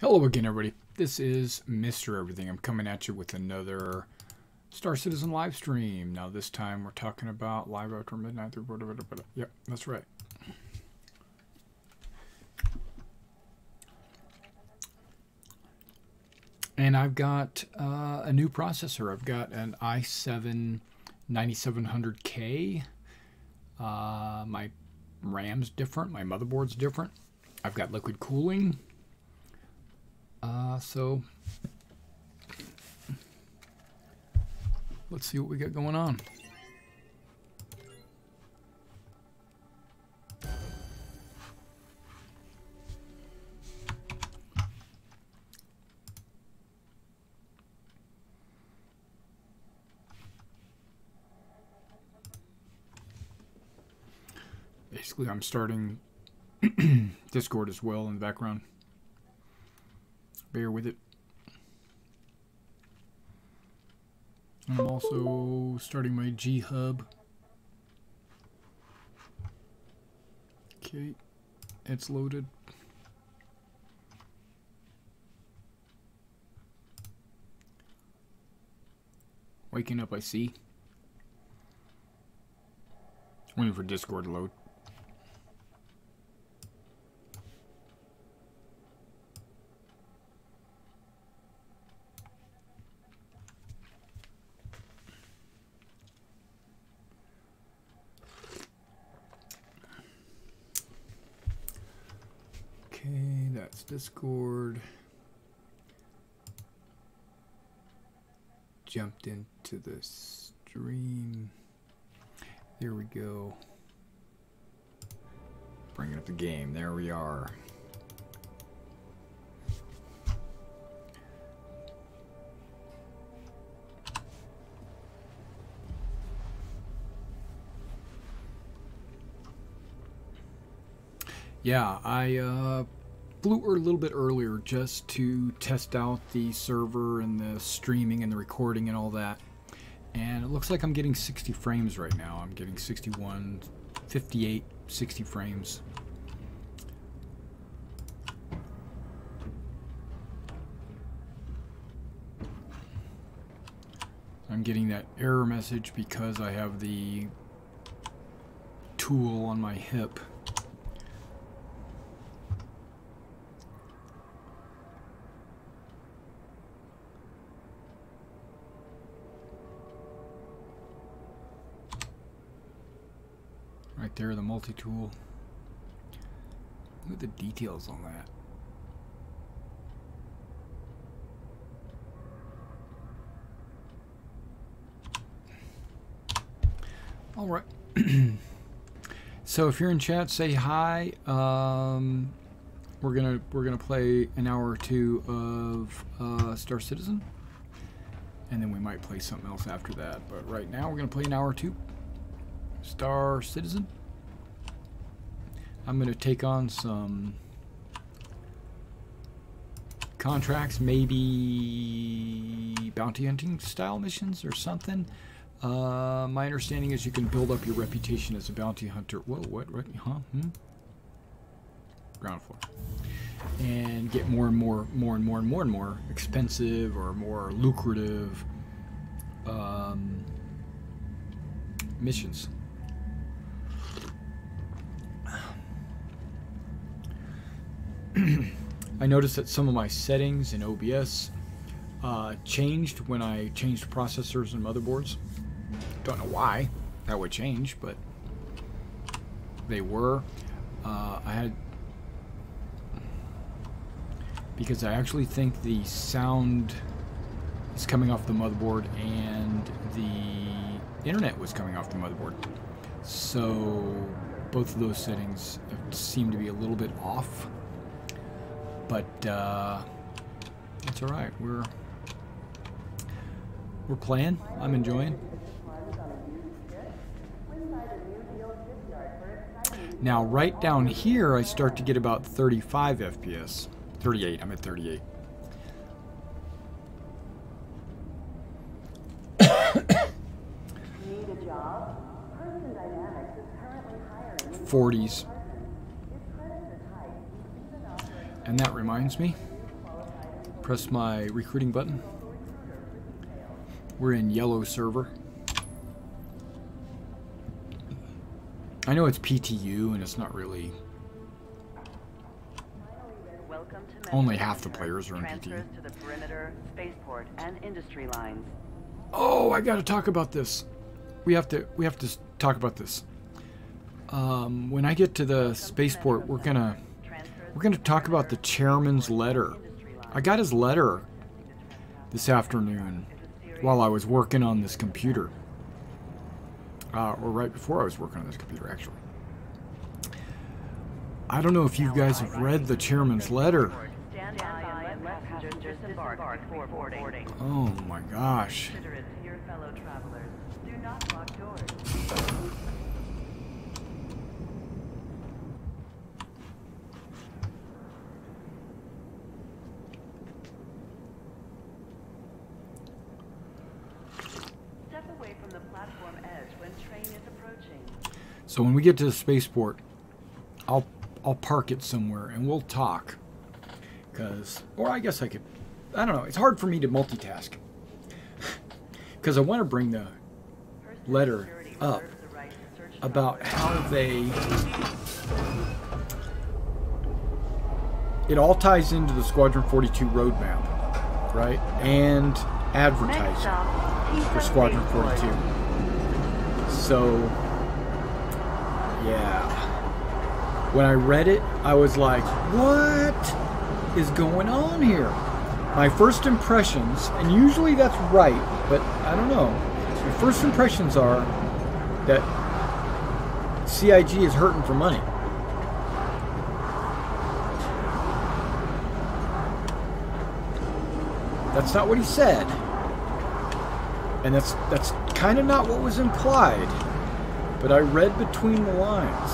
Hello again, everybody. This is Mr. Everything. I'm coming at you with another Star Citizen live stream. Now, this time we're talking about live after midnight. Yep, that's right. And I've got a new processor. I've got an i7 9700K. My RAM's different. My motherboard's different. I've got liquid cooling. So let's see what we got going on. Basically, I'm starting Discord as well in the background. Bear with it. I'm also starting my G Hub. Okay, it's loaded. Waking up, I see. Waiting for Discord to load. Okay, that's Discord. Jumped into the stream. There we go. Bringing up the game. There we are. Yeah, I flew a little bit earlier just to test out the server and the streaming and the recording and all that. And it looks like I'm getting 60 frames right now. I'm getting 61, 58, 60 frames. I'm getting that error message because I have the tool on my hip. Right there, the multi-tool. Look at the details on that. All right. So if you're in chat, say hi. We're gonna play an hour or two of Star Citizen, and then we might play something else after that. But right now, we're gonna play an hour or two. Star Citizen. I'm going to take on some contracts, maybe bounty hunting style missions or something. My understanding is you can build up your reputation as a bounty hunter. Whoa, what? Huh? Ground floor. And get more and more expensive or more lucrative missions. I noticed that some of my settings in OBS changed when I changed processors and motherboards. Don't know why that would change, but they were. Because I actually think the sound is coming off the motherboard and the internet was coming off the motherboard. So both of those settings seem to be a little bit off. But that's all right. We're playing. I'm enjoying. Now, right down here, I start to get about 35 FPS. 38. I'm at 38. Need a job? Person Dynamics is currently hiring 40s. And that reminds me, press my recruiting button. We're in yellow server. I know it's PTU and it's not really. Only half the players are in PTU. To the perimeter, spaceport, and industry lines. Oh, I got to talk about this. We have to talk about this. When I get to the spaceport, we're gonna talk about the chairman's letter. I got his letter this afternoon while I was working on this computer. Or right before I was working on this computer, actually. I don't know if you guys have read the chairman's letter. Oh my gosh. So when we get to the spaceport, I'll park it somewhere and we'll talk. Or I guess I could, I don't know, it's hard for me to multitask. Because I want to bring the letter up about how it all ties into the Squadron 42 roadmap, right? And advertising for Squadron 42. So, yeah. When I read it, I was like, what is going on here? My first impressions, and usually that's right, but I don't know. My first impressions are that CIG is hurting for money. That's not what he said. And that's kind of not what was implied. But I read between the lines.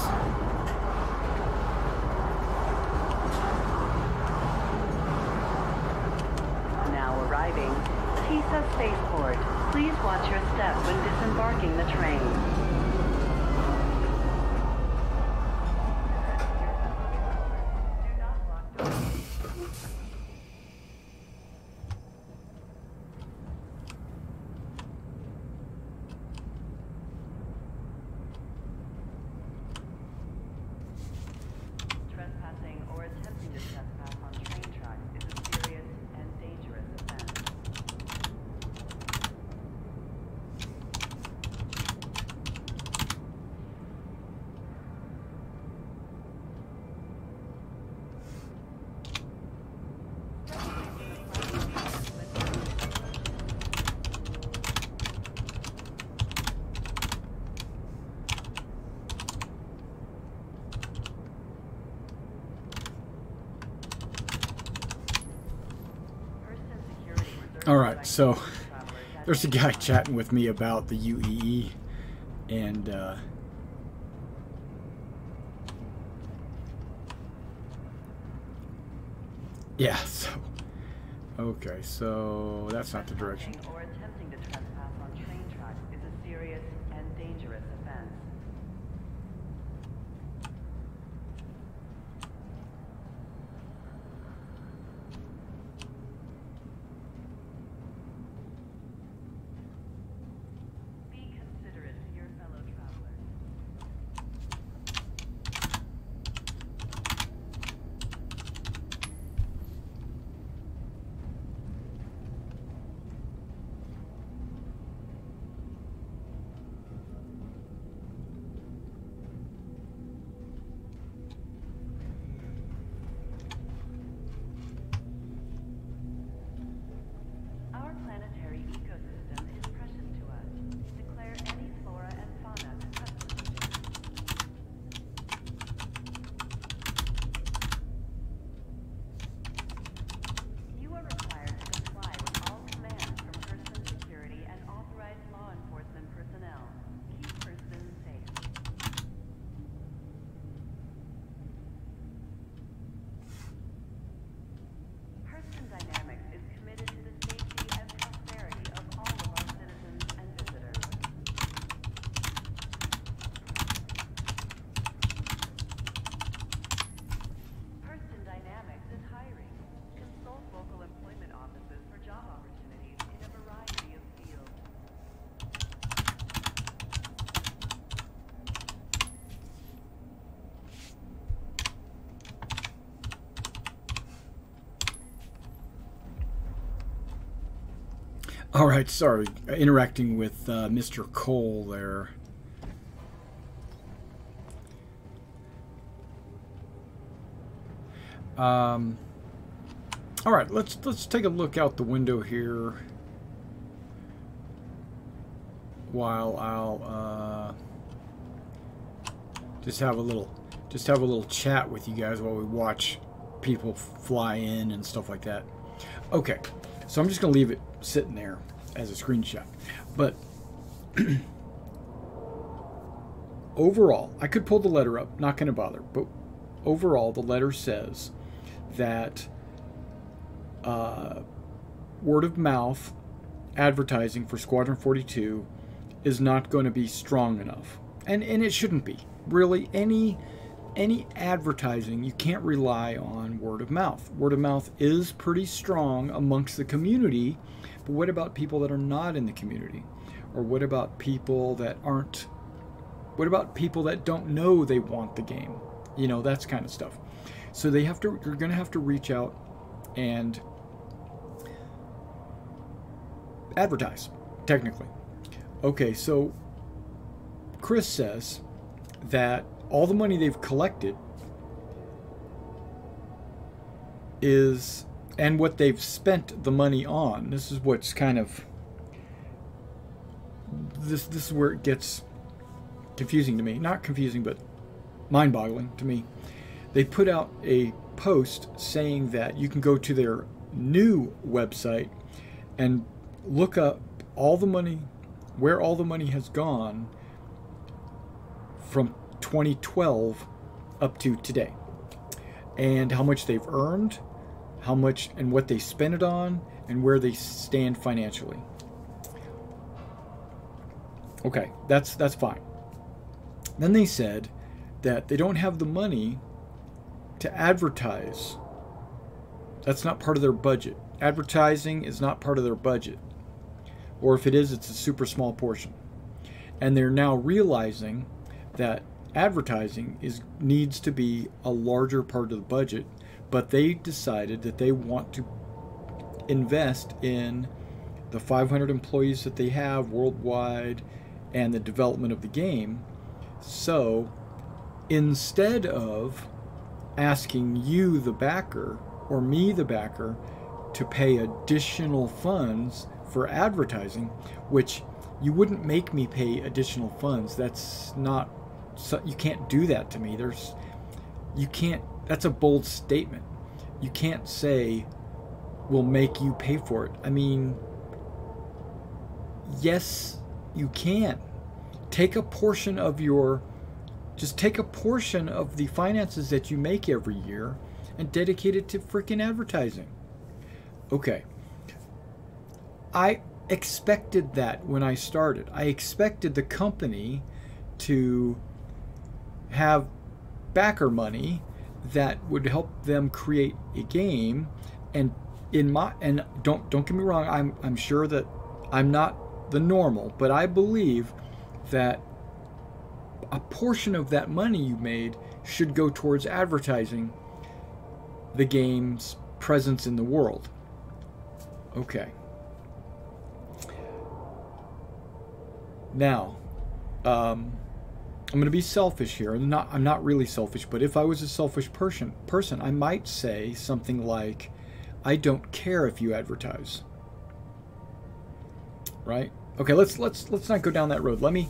Now arriving, TISA Spaceport. Please watch your step when disembarking the train. Alright, so there's a guy chatting with me about the UEE, and Yeah, so... Okay, so that's not the direction. Or attempting to trespass on train tracks is a serious and dangerous offense. Be considerate to your fellow travelers. Our planetary ecosystem is precious to us. Declare any flora and fauna to customs agents. You are required to comply with all commands from person security and authorized law enforcement personnel. Keep persons safe. Person Dynamics is committed to the safety and prosperity of all of our citizens and visitors. Person Dynamics is hiring. Consult local employment offices for job opportunities in a variety of fields. All right, sorry, interacting with Mr. Cole there. All right, let's take a look out the window here while I'll just have a little chat with you guys while we watch people fly in and stuff like that. Okay, so I'm just gonna leave it sitting there as a screenshot, but overall, I could pull the letter up, not gonna bother, but overall the letter says that word of mouth advertising for Squadron 42 is not going to be strong enough, and it shouldn't be. Really, any advertising, you can't rely on word of mouth. Word of mouth is pretty strong amongst the community, but what about people that are not in the community? Or what about people that aren't, what about people that don't know they want the game? You know, that's kind of stuff. So you're going to have to reach out and advertise, technically. Okay, so Chris says that all the money they've collected is, and what they've spent the money on, this is what's kind of, this is where it gets confusing to me. Not confusing, but mind-boggling to me. They put out a post saying that you can go to their new website and look up all the money, where all the money has gone from 2012 up to today, and how much they've earned, how much and what they spent it on, and where they stand financially. Okay, that's fine. Then they said that they don't have the money to advertise. That's not part of their budget. Advertising is not part of their budget. Or if it is, it's a super small portion. And they're now realizing that advertising needs to be a larger part of the budget, but they decided that they want to invest in the 500 employees that they have worldwide and the development of the game. So instead of asking you, the backer, or me, the backer, to pay additional funds for advertising, which you wouldn't make me pay additional funds. That's not, you can't do that to me. You can't, that's a bold statement. You can't say, we'll make you pay for it. I mean, yes, you can. Take a portion of just take a portion of the finances that you make every year and dedicate it to freaking advertising. Okay. I expected that when I started. I expected the company to have backer money that would help them create a game, and don't get me wrong, I'm sure that I'm not the normal, but I believe that a portion of that money you made should go towards advertising the game's presence in the world. Okay. Now, I'm going to be selfish here. I'm not really selfish, but if I was a selfish person, I might say something like, I don't care if you advertise. Right? Okay, let's not go down that road. Let me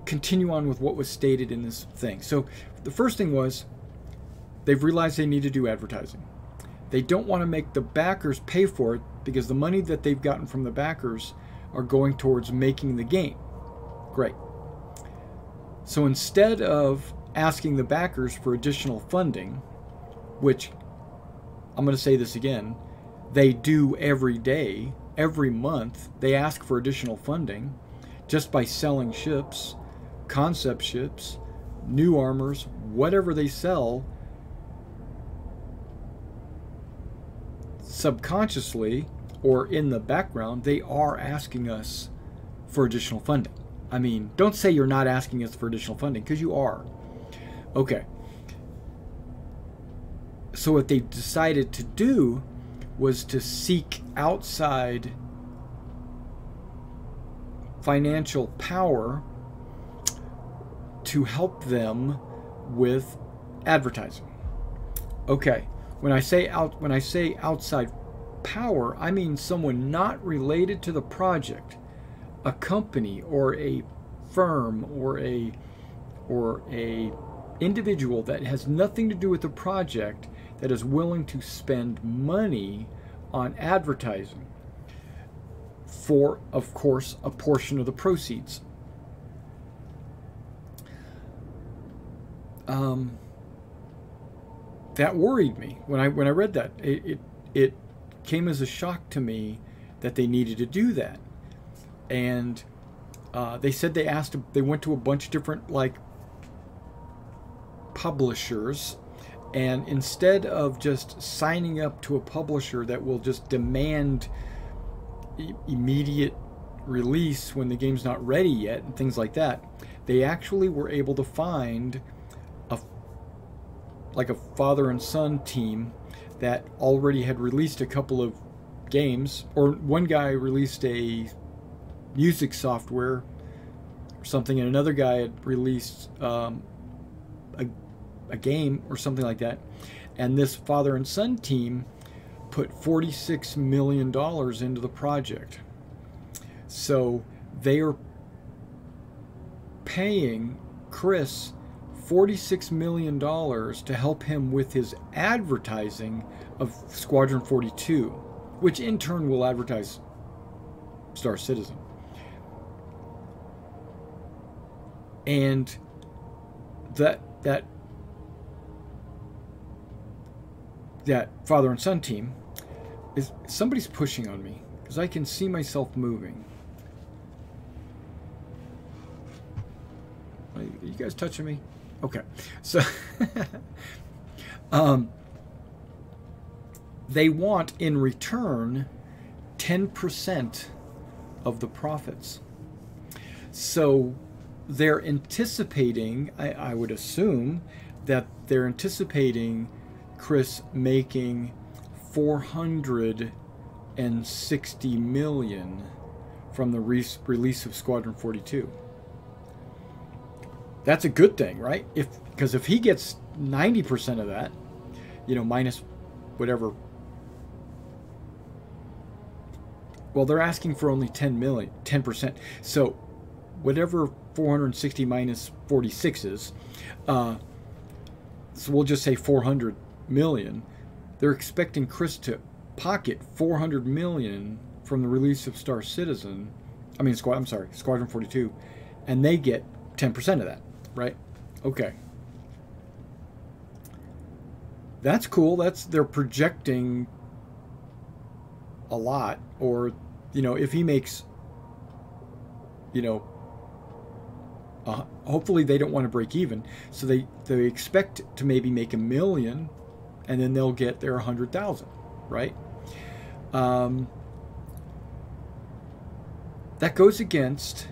continue on with what was stated in this thing. So, the first thing was they've realized they need to do advertising. They don't want to make the backers pay for it because the money that they've gotten from the backers are going towards making the game. Great. So instead of asking the backers for additional funding, which I'm going to say this again, they do every day, every month, they ask for additional funding just by selling ships, concept ships, new armors, whatever they sell. Subconsciously or in the background, they are asking us for additional funding. I mean, don't say you're not asking us for additional funding, because you are. Okay. So what they decided to do was to seek outside financial power to help them with advertising. Okay. When I say outside power, I mean someone not related to the project, a company or a firm or a individual that has nothing to do with the project that is willing to spend money on advertising for, of course, a portion of the proceeds. That worried me when I read that. It came as a shock to me that they needed to do that. And they said they went to a bunch of different publishers, and instead of just signing up to a publisher that will just demand immediate release when the game's not ready yet and things like that, they actually were able to find a father and son team that already had released a couple of games, or one guy released a music software or something, and another guy had released a game or something like that. And this father and son team put $46 million into the project. So they are paying Chris $46 million to help him with his advertising of Squadron 42, which in turn will advertise Star Citizen. And that father and son team is, somebody's pushing on me because I can see myself moving. Are you guys touching me? Okay, so they want in return 10% of the profits. So they're anticipating, I would assume, that they're anticipating Chris making $460 million from the release of Squadron 42. That's a good thing, right? Because if he gets 90% of that, minus whatever. Well, they're asking for only 10%. So whatever 460 minus 46 is, so we'll just say 400 million. They're expecting Chris to pocket 400 million from the release of Squadron 42, and they get 10% of that. Right? Okay. that's cool. They're projecting a lot. Or, if he makes, hopefully they don't want to break even, so they expect to maybe make $1 million, and then they'll get their 100,000, right? That goes against.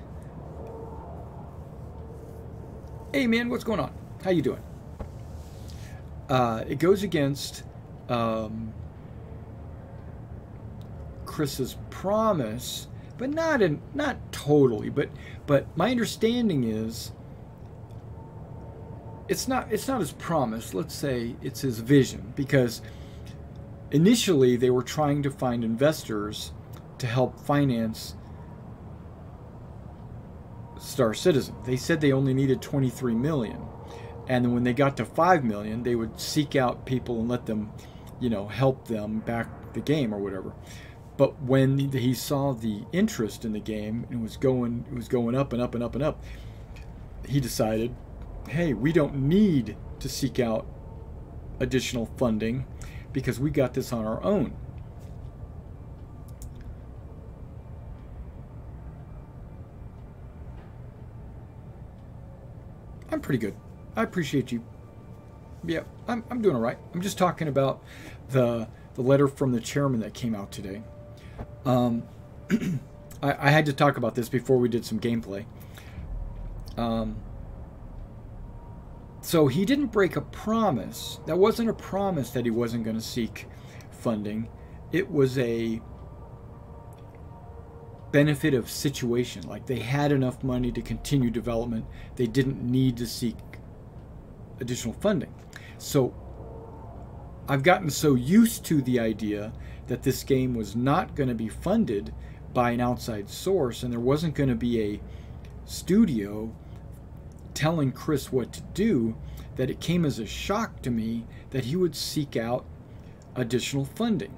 Hey man, what's going on? How you doing? It goes against Chris's promise, but not totally. But my understanding is it's not his promise. Let's say it's his vision, because initially they were trying to find investors to help finance Star Citizen. They said they only needed 23 million. And then when they got to 5 million, they would seek out people and let them, help them back the game or whatever. But when he saw the interest in the game, and it was going up and up and up and up, he decided, hey, we don't need to seek out additional funding because we got this on our own. I'm pretty good. I appreciate you. Yeah, I'm doing all right. I'm just talking about the letter from the chairman that came out today. I had to talk about this before we did some gameplay. So he didn't break a promise. That wasn't a promise that he wasn't going to seek funding. It was a benefit of situation. Like, they had enough money to continue development. They didn't need to seek additional funding. So I've gotten so used to the idea that this game was not going to be funded by an outside source, and there wasn't going to be a studio telling Chris what to do, that it came as a shock to me that he would seek out additional funding.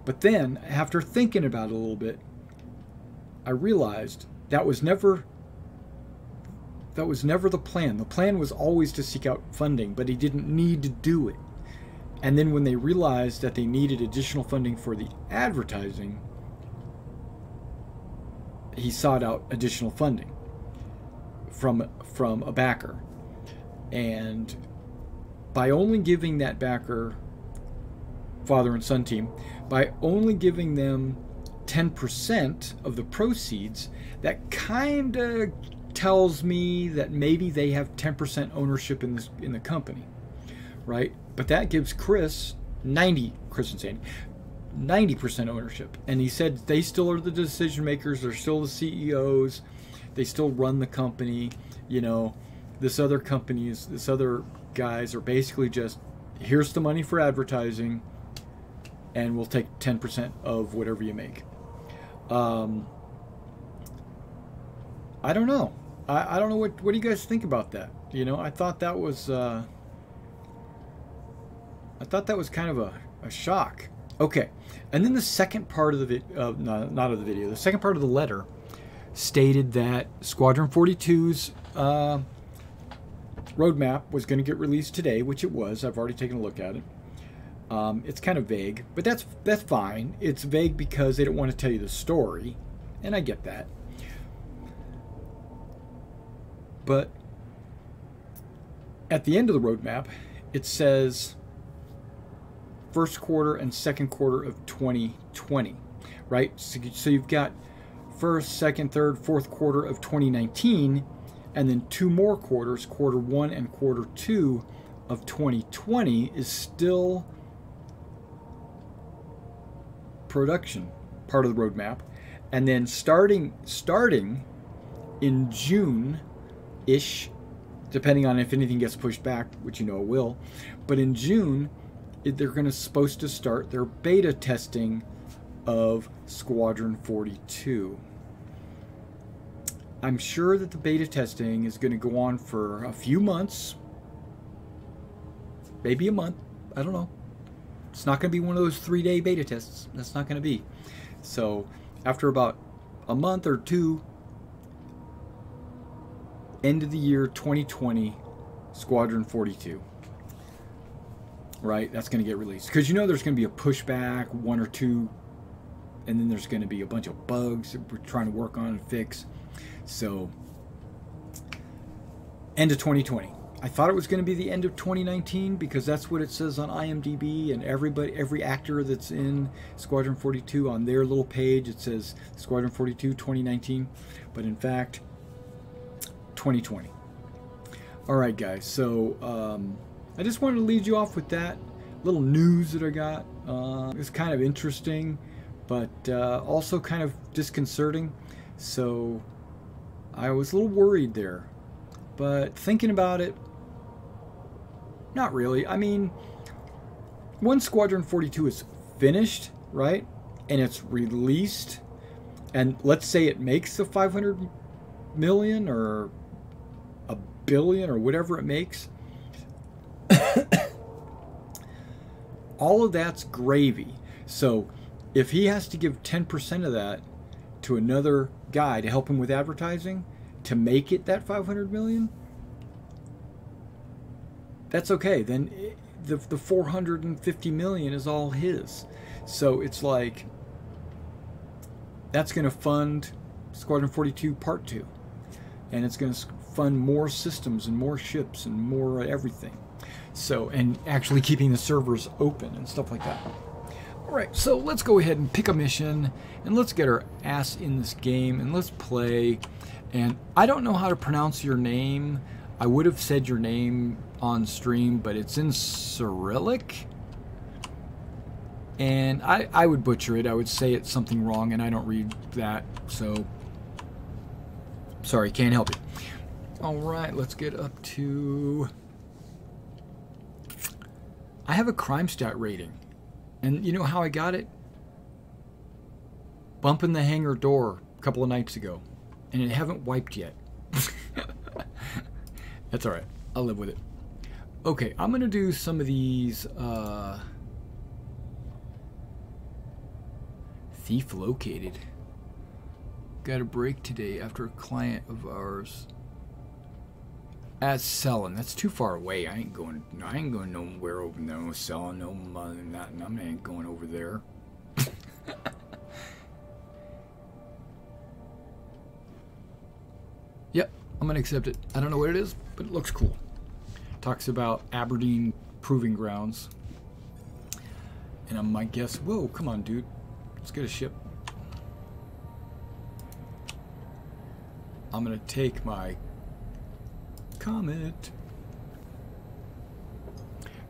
But then, after thinking about it a little bit, I realized that was never the plan. The plan was always to seek out funding, but he didn't need to do it. And then when they realized that they needed additional funding for the advertising, he sought out additional funding from a backer. And by only giving that backer, father and son team, by only giving them 10% of the proceeds, that kind of tells me that maybe they have 10% ownership in the company, right? But that gives Chris and Sandy 90% ownership. And he said they still are the decision makers. They're still the CEOs. They still run the company. This other guys are basically just, here's the money for advertising, and we'll take 10% of whatever you make. I don't know. I don't know what do you guys think about that? I thought that was kind of a shock. Okay, and then the second part of the the second part of the letter stated that Squadron 42's roadmap was going to get released today, which it was. I've already taken a look at it. It's kind of vague, but that's fine. It's vague because they don't want to tell you the story, and I get that. But at the end of the roadmap, it says first quarter and second quarter of 2020, right? So you've got first, second, third, fourth quarter of 2019, and then 2 more quarters, quarter 1 and quarter 2 of 2020 is still production, part of the roadmap. And then starting in June-ish, depending on if anything gets pushed back, which it will, but in June, they're supposed to start their beta testing of Squadron 42. I'm sure that the beta testing is going to go on for a few months, maybe a month, I don't know. It's not going to be one of those 3-day beta tests. That's not going to be. So after about a month or two, end of the year 2020, Squadron 42. right? That's going to get released. Because you know there's going to be a pushback, 1 or 2, and then there's going to be a bunch of bugs that we're trying to work on and fix. So, end of 2020. I thought it was going to be the end of 2019 because that's what it says on IMDb, and every actor that's in Squadron 42 on their little page, it says Squadron 42 2019, but in fact 2020. Alright guys, so I just wanted to lead you off with that little news that I got. It's kind of interesting, but also kind of disconcerting, so I was a little worried there, but thinking about it, not really. I mean, once Squadron 42 is finished, right, and it's released, and let's say it makes the 500 million or a billion or whatever it makes, all of that's gravy. So if he has to give 10% of that to another guy to help him with advertising to make it that 500 million, that's okay. Then the 450 million is all his. So it's like, that's going to fund Squadron 42 Part 2. And it's going to fund more systems and more ships and more everything. So, and actually keeping the servers open and stuff like that. Alright, so let's go ahead and pick a mission and let's get our ass in this game and let's play. And I don't know how to pronounce your name. I would have said your name on stream, but it's in Cyrillic. And I would butcher it. I would say it's something wrong, and I don't read that, so sorry, can't help it. Alright, let's get up to... I have a crime stat rating. And you know how I got it? Bumping the hangar door a couple of nights ago. And it haven't wiped yet. That's alright. I'll live with it. Okay, I'm going to do some of these... Thief located. Got a break today after a client of ours... That's selling. That's too far away. I ain't going nowhere over there. No selling, no money, nothing. I ain't going over there. Yep, I'm gonna accept it. I don't know what it is, but it looks cool. Talks about Aberdeen Proving Grounds. And I might guess, whoa, come on, dude. Let's get a ship. I'm gonna take my Comet.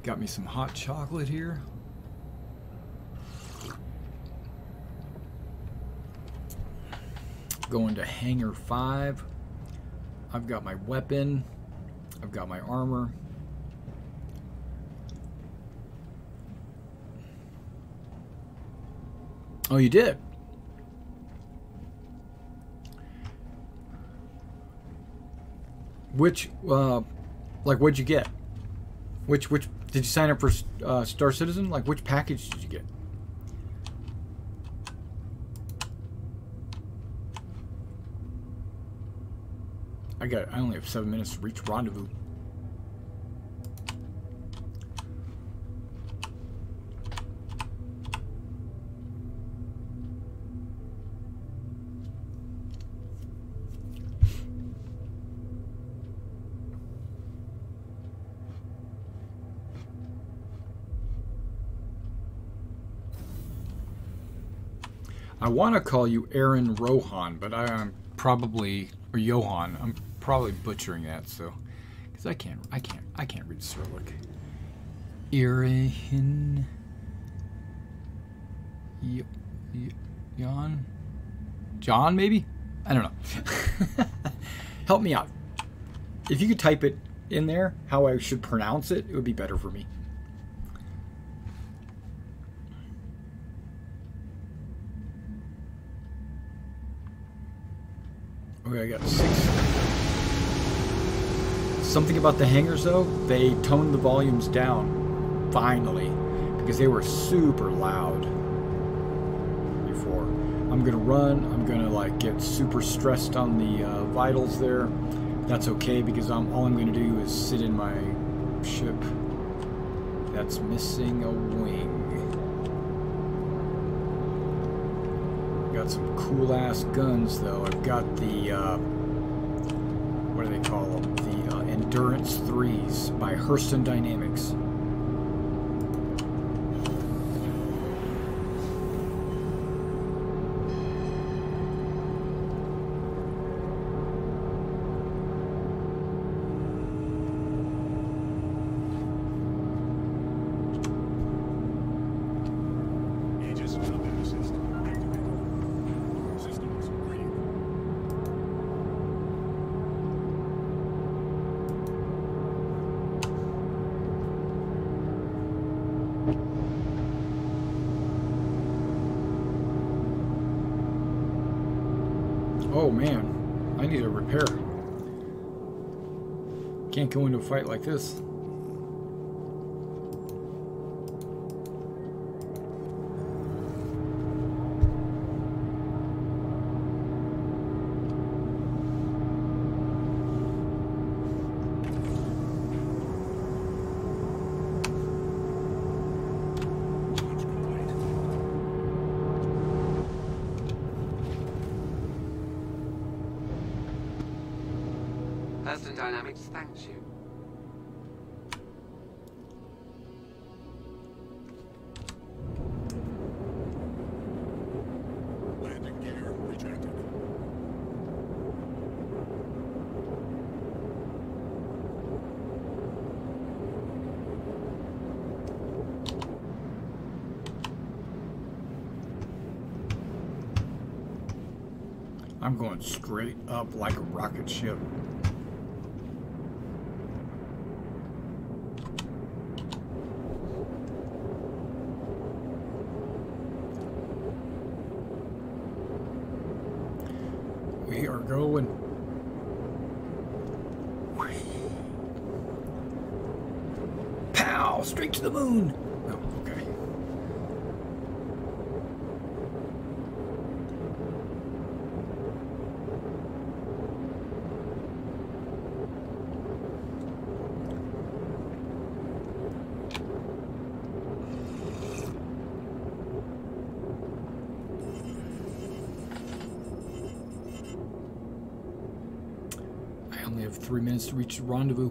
Got me some hot chocolate here. Going to Hangar 5. I've got my weapon. I've got my armor. Oh, you did? Which, like, what'd you get? Which, did you sign up for Star Citizen? Like, which package did you get? I only have 7 minutes to reach rendezvous. I want to call you Aaron Rohan, but I'm probably, or Johan. I'm probably butchering that, so because I can't read Cyrillic. Irahin, John, maybe? I don't know. Help me out. If you could type it in there, how I should pronounce it, it would be better for me. Okay, I got 6. Something about the hangars, though, they toned the volumes down, finally, because they were super loud before. I'm going to run, I'm going to, like, get super stressed on the vitals there. That's okay, because all I'm going to do is sit in my ship. That's missing a wing. Got some cool ass guns though. I've got the what do they call them? The Endurance 3s by Hurston Dynamics. Oh man, I need a repair. Can't go into a fight like this. Hurston Dynamics thanks you. Landing gear rejected. I'm going straight up like a rocket ship. We are going. Pow! Straight to the moon! Oh, okay. I only have 3 minutes to reach the rendezvous.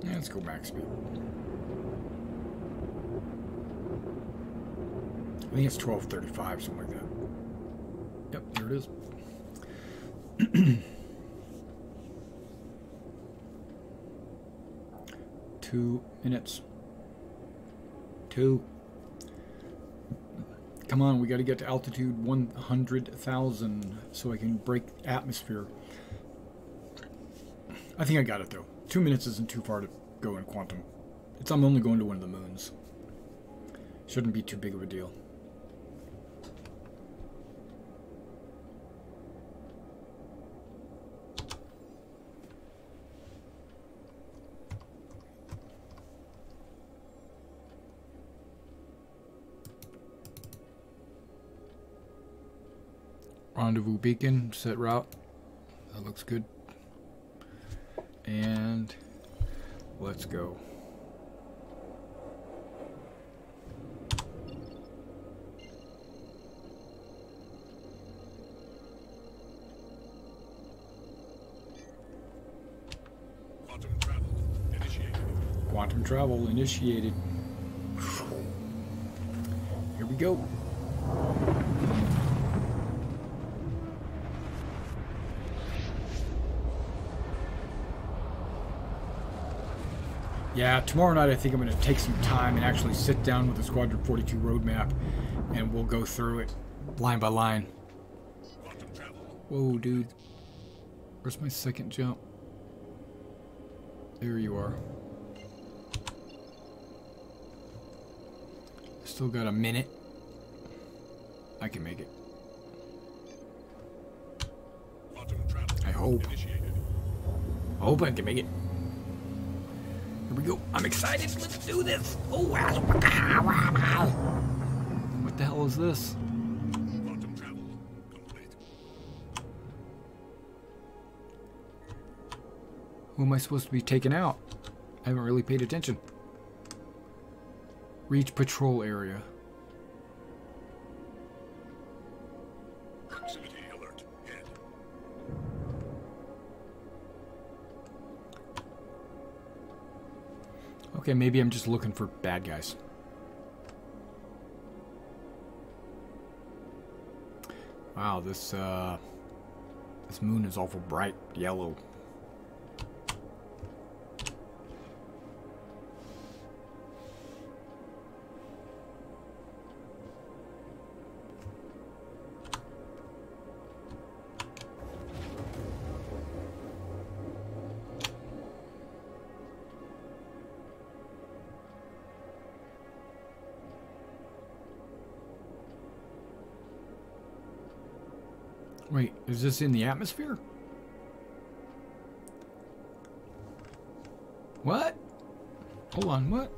Yeah, let's go max speed. I think it's 12:35, something like that. Yep, here it is. 2 minutes. 2. Come on, we got to get to altitude 100,000 so I can break atmosphere. I think I got it though. 2 minutes isn't too far to go in quantum. I'm only going to one of the moons. Shouldn't be too big of a deal. Rendezvous beacon, set route. That looks good. And let's go. Quantum travel initiated. Quantum travel initiated. Here we go. Yeah, tomorrow night I think I'm going to take some time and actually sit down with the Squadron 42 roadmap and we'll go through it line by line. Quantum travel. Whoa, dude. Where's my second jump? There you are. Still got a minute. I can make it. Quantum travel I hope. initiated. Hope I can make it. Here we go. I'm excited. Let's do this. Oh, wow. What the hell is this? Quantum travel complete. Who am I supposed to be taking out? I haven't really paid attention. Reach patrol area. Proximity alert. Hit. Okay, maybe I'm just looking for bad guys. Wow, this moon is awful bright yellow. Wait, is this in the atmosphere? What? Hold on, what?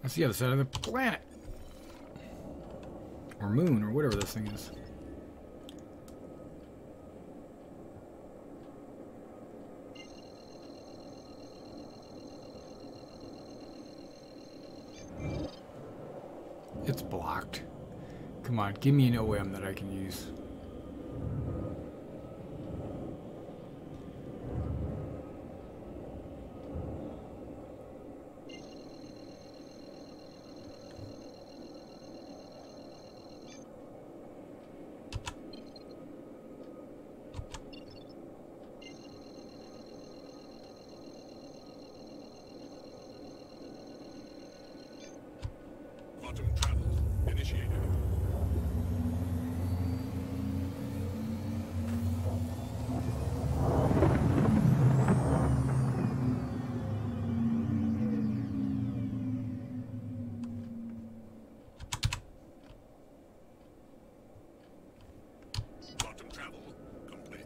That's the other side of the planet. Or moon, or whatever this thing is. It's blocked. Come on, give me an OM that I can use. Quantum travel initiated. Quantum travel complete.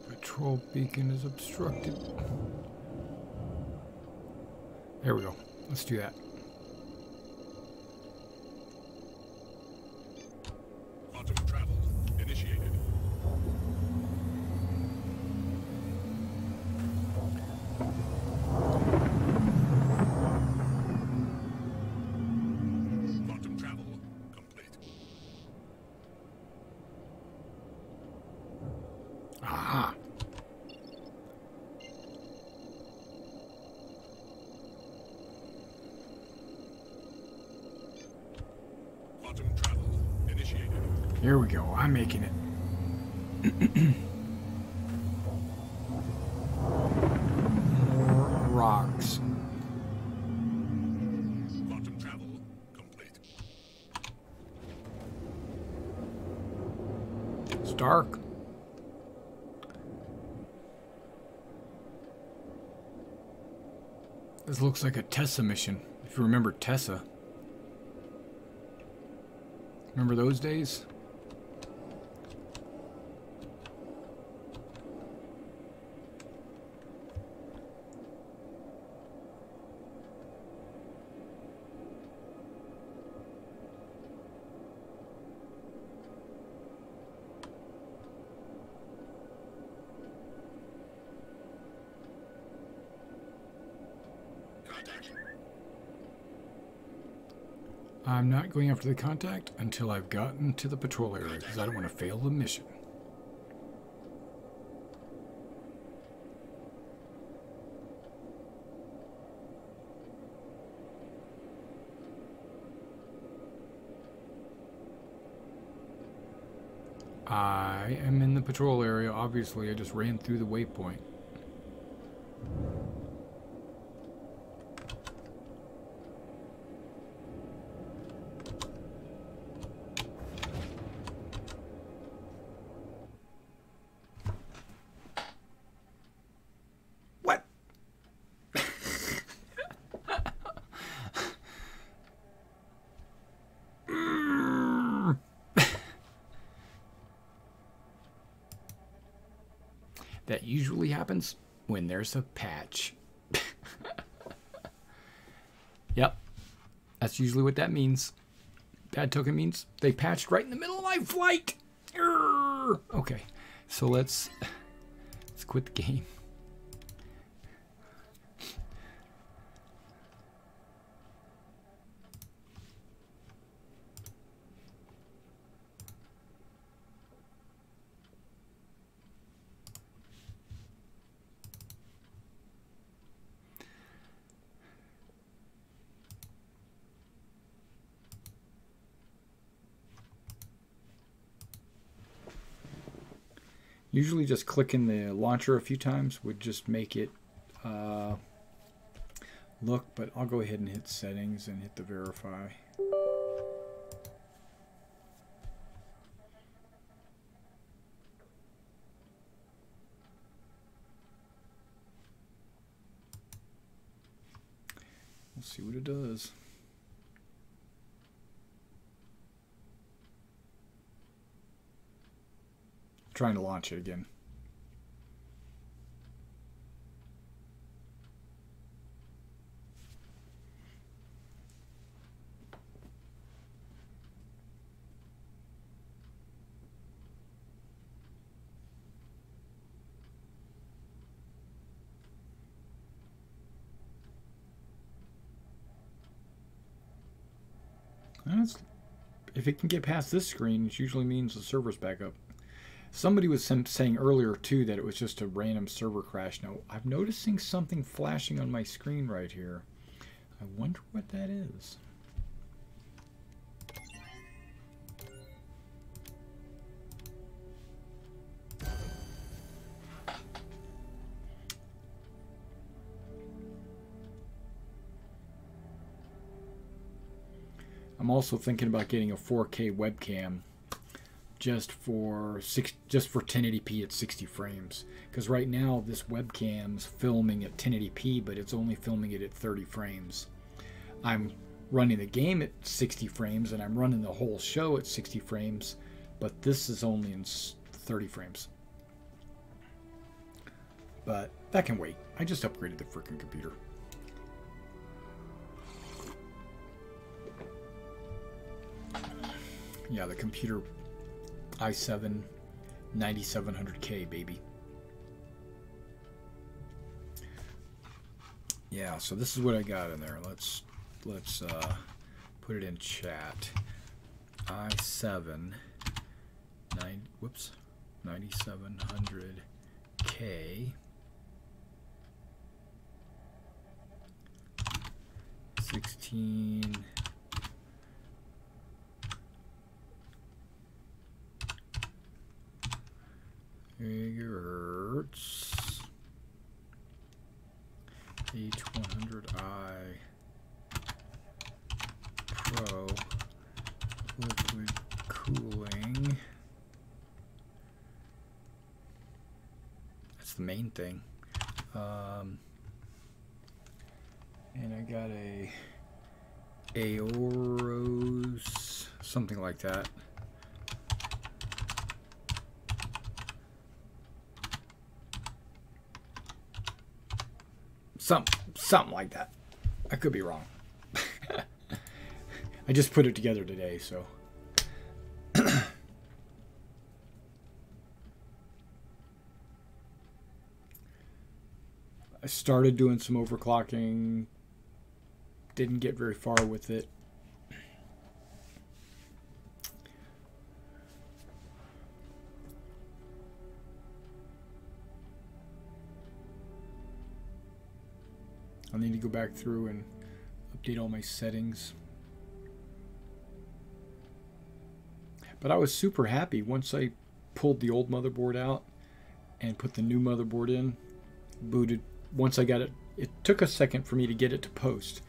Patrol beacon is obstructed. There we go. Let's do that. Quantum travel initiated. Quantum travel complete. Aha. Quantum travel initiated. Here we go. I'm making it. More rocks. Quantum travel complete. It's dark. This looks like a Tessa mission. If you remember Tessa. Remember those days? Contact. I'm not going after the contact until I've gotten to the patrol area because I don't want to fail the mission. I am in the patrol area. Obviously, I just ran through the waypoint. What? That usually happens when there's a patch. Yep. That's usually what that means. Bad token means they patched right in the middle of my flight. Urgh. Okay. So let's quit the game. Usually just clicking the launcher a few times would just make it look, but I'll go ahead and hit settings and hit the verify. We'll see what it does. Trying to launch it again. If it can get past this screen, it usually means the server's back up. Somebody was saying earlier, too, that it was just a random server crash. Now, I'm noticing something flashing on my screen right here. I wonder what that is. I'm also thinking about getting a 4K webcam. Just for 1080p at 60 frames, because right now this webcam's filming at 1080p, but it's only filming it at 30 frames. I'm running the game at 60 frames, and I'm running the whole show at 60 frames, but this is only in 30 frames. But that can wait. I just upgraded the freaking computer. Yeah, the computer. i7 9700K, baby. Yeah, so this is what I got in there. Let's put it in chat. i7 9700K 16 gigahertz H100i Pro liquid cooling. That's the main thing. And I got a Aoros, something like that. Something like that. I could be wrong. I just put it together today, so. I started doing some overclocking. Didn't get very far with it. I'll need to go back through and update all my settings. But I was super happy once I pulled the old motherboard out and put the new motherboard in, booted. Once I got it, it took a second for me to get it to post.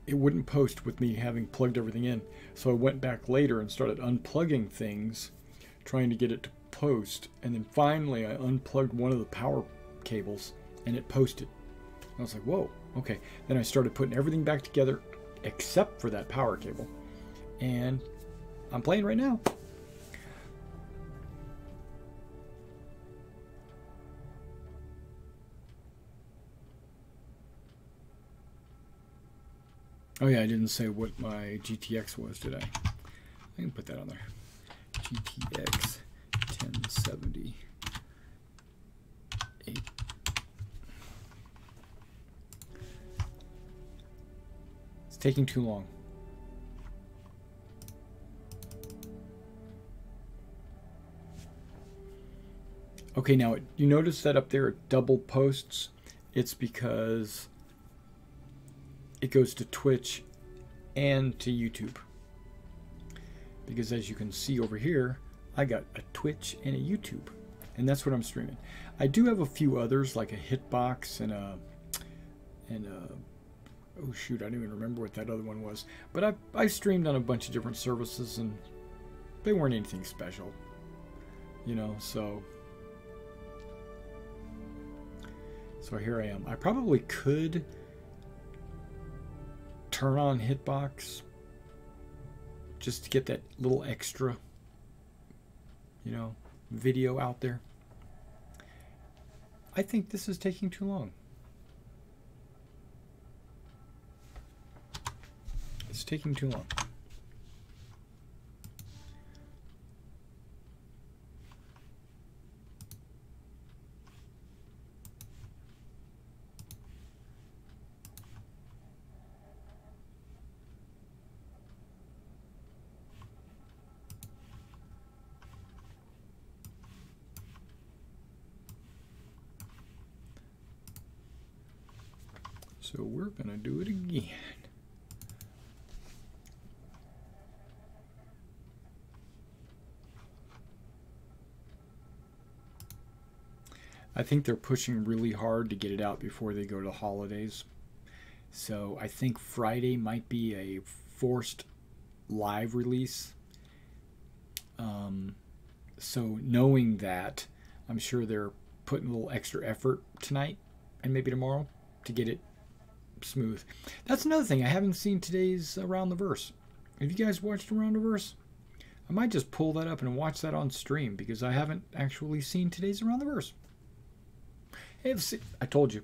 It wouldn't post with me having plugged everything in. So I went back later and started unplugging things, trying to get it to post. And then finally I unplugged one of the power cables and it posted. I was like, whoa, okay. Then I started putting everything back together except for that power cable. And I'm playing right now. Oh yeah, I didn't say what my GTX was, did I? I can put that on there. GTX 1070. It's taking too long. Okay, now you notice that up there it double posts. It's because it goes to Twitch and to YouTube. Because as you can see over here, I got a Twitch and a YouTube. And that's what I'm streaming. I do have a few others, like a Hitbox and a oh shoot, I don't even remember what that other one was. But I streamed on a bunch of different services and they weren't anything special. You know, so here I am. I probably could turn on Hitbox just to get that little extra, you know, video out there. I think this is taking too long. It's taking too long. So we're going to do it again. I think they're pushing really hard to get it out before they go to the holidays. So I think Friday might be a forced live release. So knowing that, I'm sure they're putting a little extra effort tonight and maybe tomorrow to get it smooth. That's another thing. I haven't seen today's Around the Verse. Have you guys watched Around the Verse? I might just pull that up and watch that on stream because I haven't actually seen today's Around the Verse. Hey, I told you.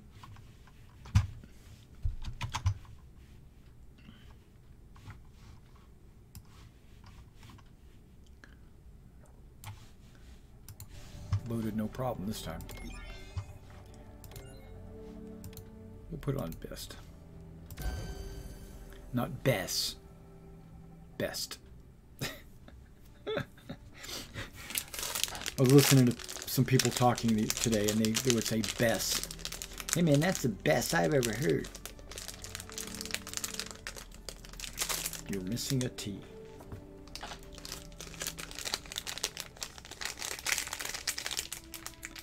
Loaded no problem this time. We'll put it on best. Not best. Best. I was listening to some people talking today, and they would say best. Hey man, that's the best I've ever heard. You're missing a T.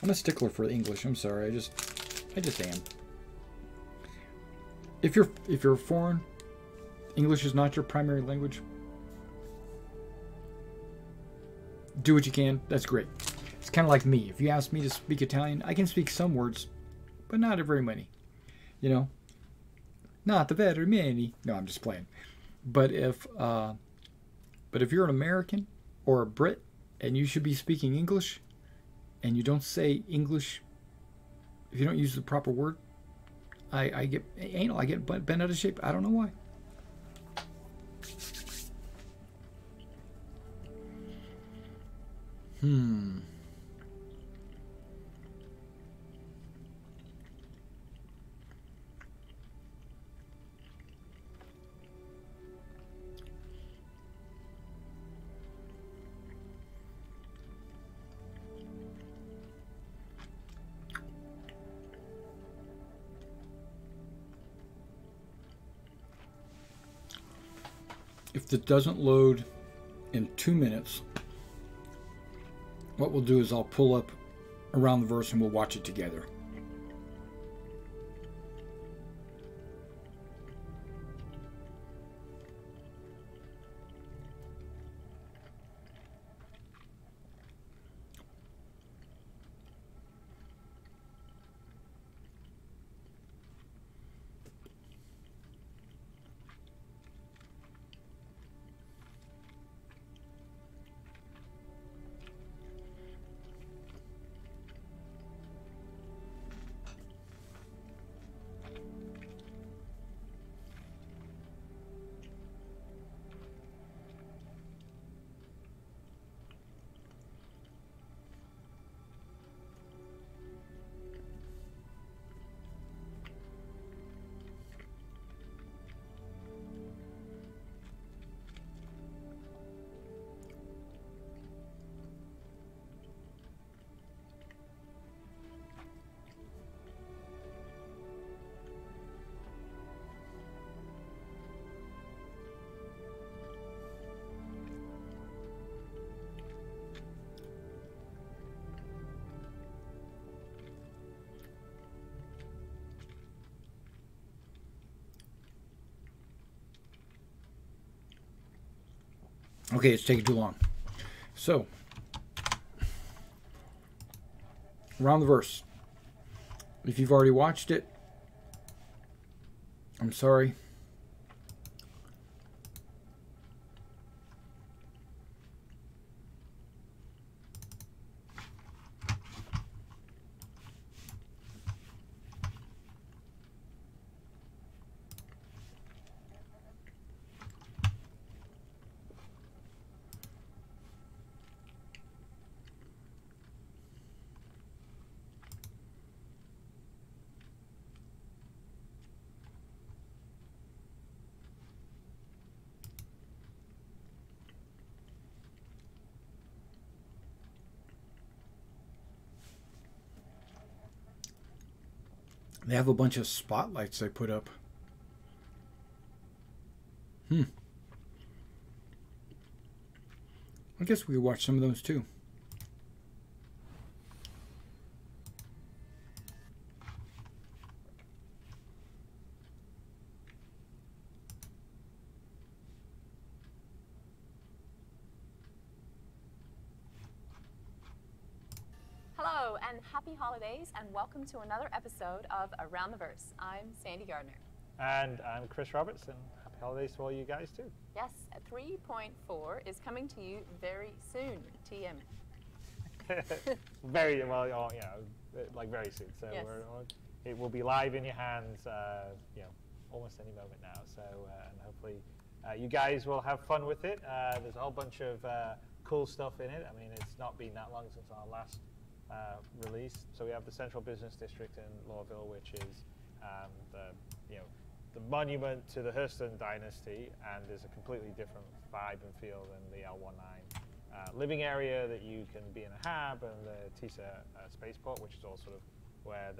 I'm a stickler for English. I'm sorry. I just am. If you're foreign, English is not your primary language. Do what you can. That's great. It's kind of like me. If you ask me to speak Italian, I can speak some words, but not very many. You know, not the very many. No, I'm just playing. But if you're an American or a Brit and you should be speaking English, and you don't say English, if you don't use the proper word, I get anal. I get bent out of shape. I don't know why. If it doesn't load in 2 minutes. What we'll do is I'll pull up Around the Verse and we'll watch it together. Okay, it's taking too long. So, Around the Verse. If you've already watched it, I'm sorry. They have a bunch of spotlights they put up. I guess we could watch some of those too. Hello and happy holidays and welcome to another episode of Around the Verse. I'm Sandy Gardner. And I'm Chris Robertson. Happy holidays to all you guys too. Yes, 3.4 is coming to you very soon, TM. Very well, like very soon. So Yes. it will be live in your hands, almost any moment now. So and hopefully you guys will have fun with it. There's a whole bunch of cool stuff in it. I mean, it's not been that long since our last release. So we have the Central Business District in Lorville, which is the monument to the Hurston dynasty, and is a completely different vibe and feel than the L19 living area that you can be in a hab, and the TISA spaceport, which is all sort of where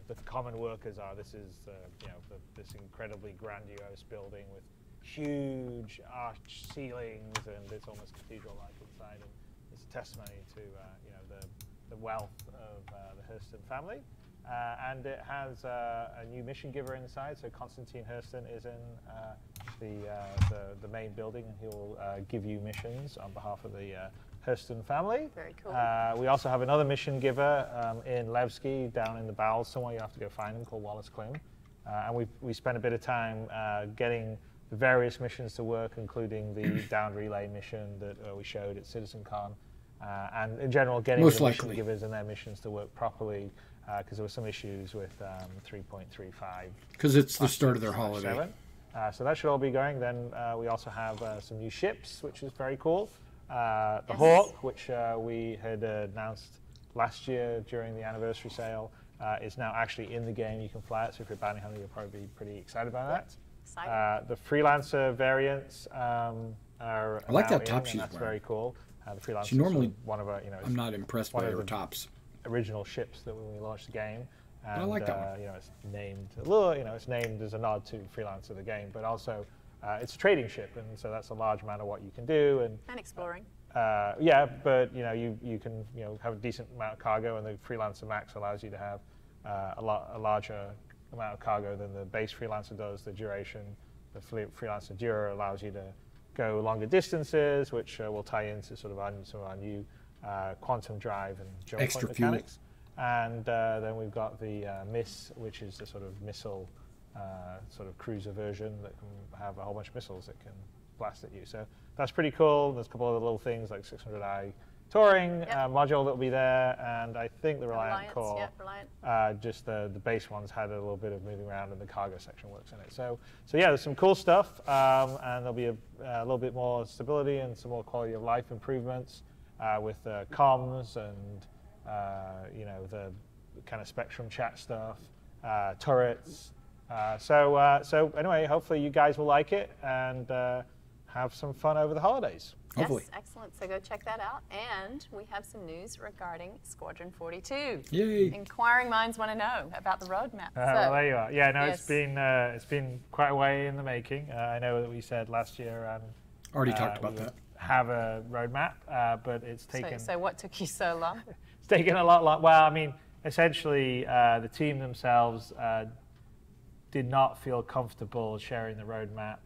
the common workers are. This is this incredibly grandiose building with huge arched ceilings, and it's almost cathedral-like inside, and it's a testimony to the wealth of the Hurston family. And it has a new mission giver inside. So Constantine Hurston is in the main building, and he will give you missions on behalf of the Hurston family. Very cool. We also have another mission giver in Levski, down in the bowels somewhere. You have to go find him, called Wallace Klim. And we spent a bit of time getting the various missions to work, including the down relay mission that we showed at CitizenCon. And in general, getting the mission givers and their missions to work properly, because there were some issues with 3.35. Because it's the start of their holiday. So that should all be going. Then we also have some new ships, which is very cool. The Hawk, which we had announced last year during the anniversary sale, is now actually in the game. You can fly it, so if you're a bounty hunter, you'll probably be pretty excited about that. The Freelancer variants are I like that top she's that's wearing. Very cool. The Freelancer She normally, one of our, I'm not impressed by her tops. Original ships that when we launched the game. And, I like that one. it's named a little, it's named as a nod to Freelancer the game, but also it's a trading ship, and so that's a large amount of what you can do. And exploring. Yeah, but you can have a decent amount of cargo, and the Freelancer Max allows you to have a larger amount of cargo than the base Freelancer does. The duration, the Freelancer Dura allows you to go longer distances, which will tie into sort of some of our new quantum drive and jump Extra point fuel. mechanics. And then we've got the MISS, which is the sort of missile sort of cruiser version that can have a whole bunch of missiles that can blast at you. So that's pretty cool. There's a couple of little things like 600i touring module that will be there, and I think the Reliant core. Yep, Reliant. Just the base ones had a little bit of moving around, and the cargo section works in it. So yeah, there's some cool stuff, and there'll be a little bit more stability and some more quality of life improvements with comms and the kind of Spectrum chat stuff, turrets. So anyway, hopefully you guys will like it and have some fun over the holidays. Hopefully. Yes, excellent. So go check that out. And we have some news regarding Squadron 42. Yay. Inquiring minds want to know about the roadmap. Well, there you are. Yeah, no, yes. it's been quite a way in the making. I know that we said last year. Already talked about we would that. Have a roadmap, but it's taken. So what took you so long? It's taken a lot. Well, I mean, essentially, the team themselves did not feel comfortable sharing the roadmap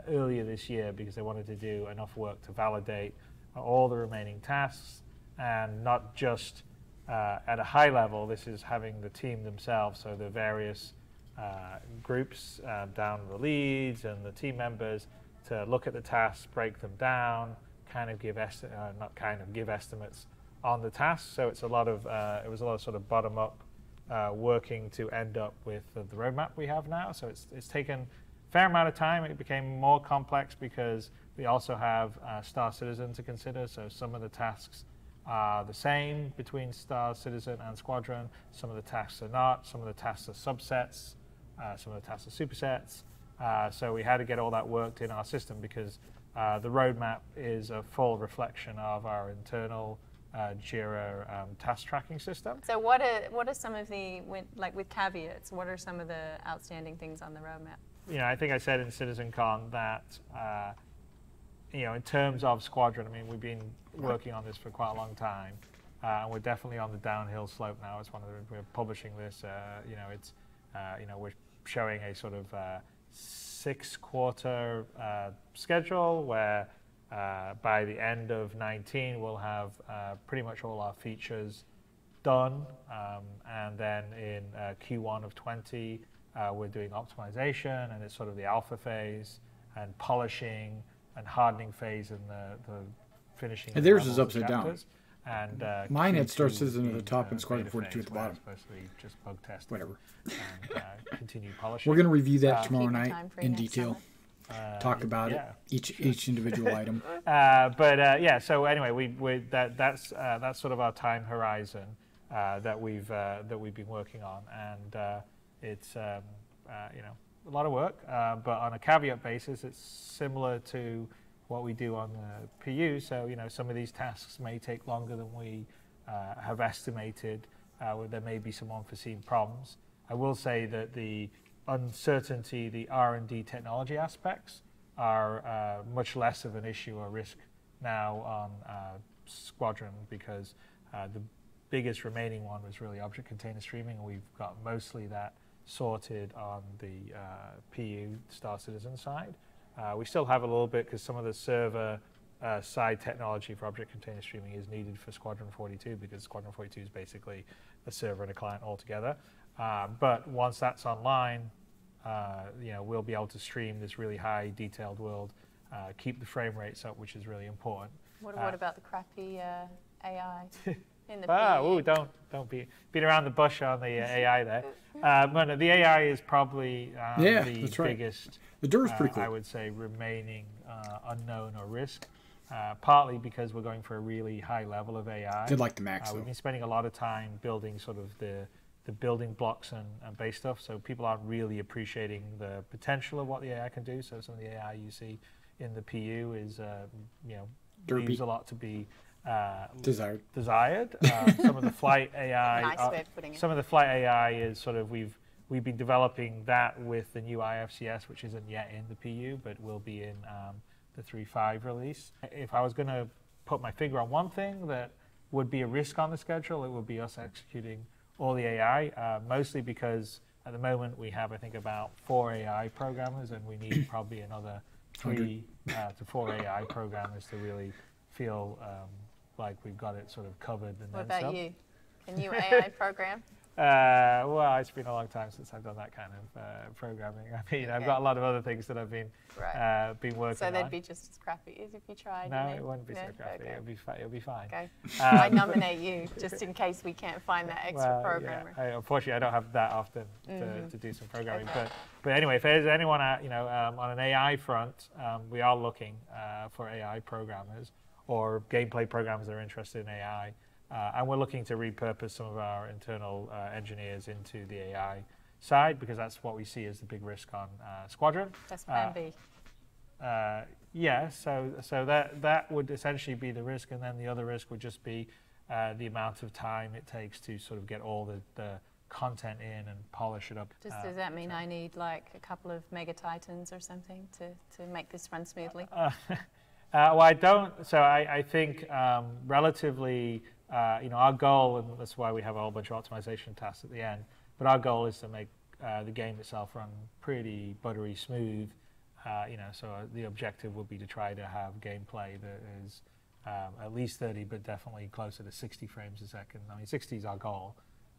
earlier this year because they wanted to do enough work to validate all the remaining tasks, and not just at a high level. This is having the team themselves, so the various groups down the leads and the team members, to look at the tasks, break them down, give estimates on the tasks. So it's it was a lot of sort of bottom up working to end up with the roadmap we have now. So it's taken fair amount of time. It became more complex because we also have Star Citizen to consider. So some of the tasks are the same between Star Citizen and Squadron. Some of the tasks are not. Some of the tasks are subsets. Some of the tasks are supersets. So we had to get all that worked in our system because the roadmap is a full reflection of our internal Jira task tracking system. So what are some of the, with caveats, what are some of the outstanding things on the roadmap? I think I said in CitizenCon that, in terms of Squadron, I mean, we've been working on this for quite a long time, and we're definitely on the downhill slope now. It's we're publishing this, we're showing a sort of 6-quarter schedule where by the end of 19 we'll have pretty much all our features done, and then in Q1 of 20 we're doing optimization, and it's sort of the alpha phase and polishing and hardening phase and the finishing. And theirs is upside down. And mine had Q2 Star Citizen at the in, top and Squadron 42 at the where bottom. it's mostly just bug testing. Whatever. And continue polishing. We're going to review that tomorrow Keep the night time for in next detail. summer. Talk about it, each individual item. Yeah. So anyway, that's sort of our time horizon that we've been working on, and it's a lot of work. But on a caveat basis, it's similar to what we do on the PU. So some of these tasks may take longer than we have estimated. There may be some unforeseen problems. I will say that the uncertainty, the R&D technology aspects are much less of an issue or risk now on Squadron, because the biggest remaining one was really object container streaming, and we've got mostly that sorted on the PU Star Citizen side. We still have a little bit because some of the server side technology for object container streaming is needed for Squadron 42, because Squadron 42 is basically a server and a client altogether. But once that's online, we'll be able to stream this really high detailed world, keep the frame rates up, which is really important. What about the crappy AI in the PU? Don't beat around the bush on the AI there. But no, the AI is probably the biggest. The Dura's pretty cool. I would say remaining unknown or risk. Partly because we're going for a really high level of AI. Did like the Max though. We've been spending a lot of time building sort of the building blocks and base stuff, so people aren't really appreciating the potential of what the AI can do. So some of the AI you see in the PU is leaves a lot to be desired. Some of the flight AI, Nice way of putting it. some of the flight AI is sort of we've we've been developing that with the new IFCS, which isn't yet in the PU, but will be in the 3.5 release. If I was going to put my finger on one thing that would be a risk on the schedule, it would be us executing all the AI, mostly because at the moment we have, I think, about 4 AI programmers, and we need probably another 3 to 4 AI programmers to really feel like we've got it sort of covered. And What then about some. you? Can you AI program? Well, it's been a long time since I've done that kind of programming. I mean, I've got a lot of other things that I've been been working So on. they'd be just as crappy as if you tried. No, you know? it wouldn't be so No? crappy. Okay. It'll be fine. Okay. I nominate you just in case we can't find that extra Well, programmer. yeah. Unfortunately, I don't have that often to do some programming. But anyway, if there's anyone on an AI front, we are looking for AI programmers or gameplay programmers that are interested in AI. And we're looking to repurpose some of our internal engineers into the AI side, because that's what we see as the big risk on Squadron. That's plan B. Yeah, so that would essentially be the risk, and then the other risk would just be the amount of time it takes to sort of get all the content in and polish it up. Does that mean I need like a couple of Mega Titans or something to make this run smoothly? Well, I don't. So I think relatively, our goal, and that's why we have a whole bunch of optimization tasks at the end, but our goal is to make the game itself run pretty buttery smooth. So the objective would be to try to have gameplay that is at least 30, but definitely closer to 60 frames a second. I mean, 60 is our goal.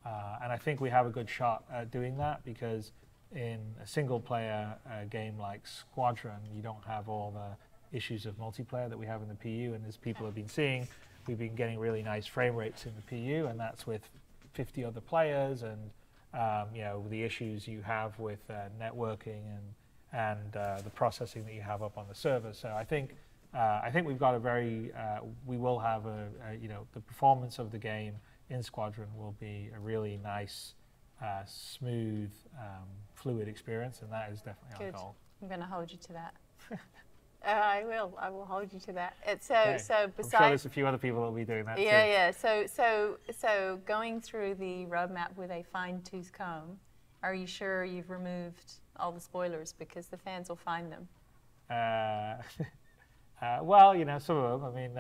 And I think we have a good shot at doing that, because in a single player game like Squadron, you don't have all the issues of multiplayer that we have in the PU, and as people have been seeing, we've been getting really nice frame rates in the PU, and that's with 50 other players, and the issues you have with networking and the processing that you have up on the server. So I think we've got a very we will have the performance of the game in Squadron will be a really nice, smooth, fluid experience, and that is definitely our goal. I'm going to hold you to that. I will hold you to that. So I'm besides, sure there's a few other people that will be doing that too. Yeah. So going through the roadmap with a fine-tooth comb, are you sure you've removed all the spoilers, because the fans will find them? Well, some of them. I mean,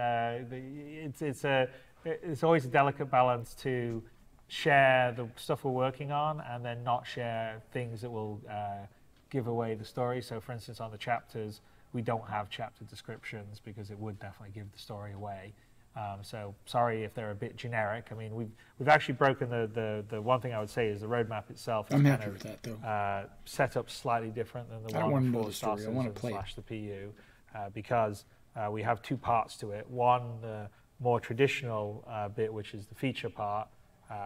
it's always a delicate balance to share the stuff we're working on and then not share things that will give away the story. So, for instance, on the chapters, we don't have chapter descriptions because it would definitely give the story away. So sorry if they're a bit generic. I mean, we've actually broken the one thing I would say is the roadmap itself is I'm happy with that, though. Set up slightly different than the I don't one want to know for the the Star story. I want to Citizen play it. / the PU, because we have 2 parts to it. One, the more traditional bit, which is the feature part,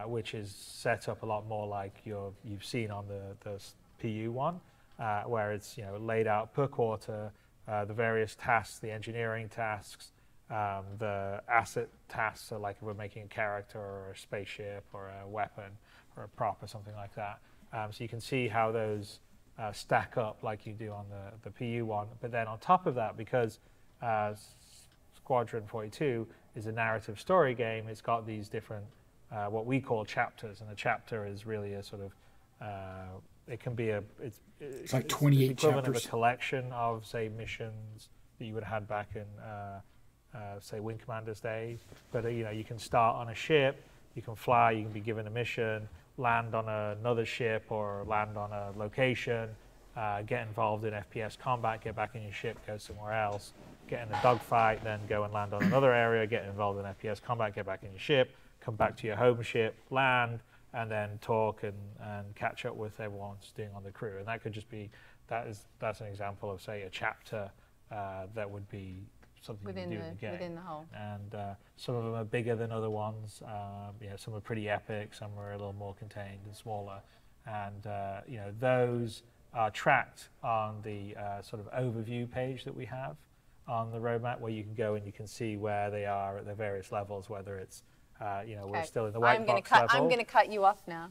which is set up a lot more like you've seen on the PU one, where it's laid out per quarter, the various tasks, the engineering tasks, the asset tasks, so like if we're making a character or a spaceship or a weapon or a prop or something like that. So you can see how those stack up like you do on the PU one. But then on top of that, because Squadron 42 is a narrative story game, it's got these different, what we call chapters. And a chapter is really a sort of, it can be it's like 28 equivalent chapters. of a collection of, say, missions that you would have had back in, say, Wing Commander's days. But you can start on a ship, you can fly, you can be given a mission, land on another ship or land on a location, get involved in FPS combat, get back in your ship, go somewhere else, get in a dogfight, then go and land on another area, get involved in FPS combat, get back in your ship, come back to your home ship, land, and then talk and catch up with everyone staying on the crew. And that could just be, that's an example of, say, a chapter that would be something Within you do in the game. within the whole. And some of them are bigger than other ones. Some are pretty epic, some are a little more contained and smaller. And those are tracked on the sort of overview page that we have on the roadmap, where you can go and you can see where they are at the various levels, whether it's we're still in the white box level. I'm going to cut you off now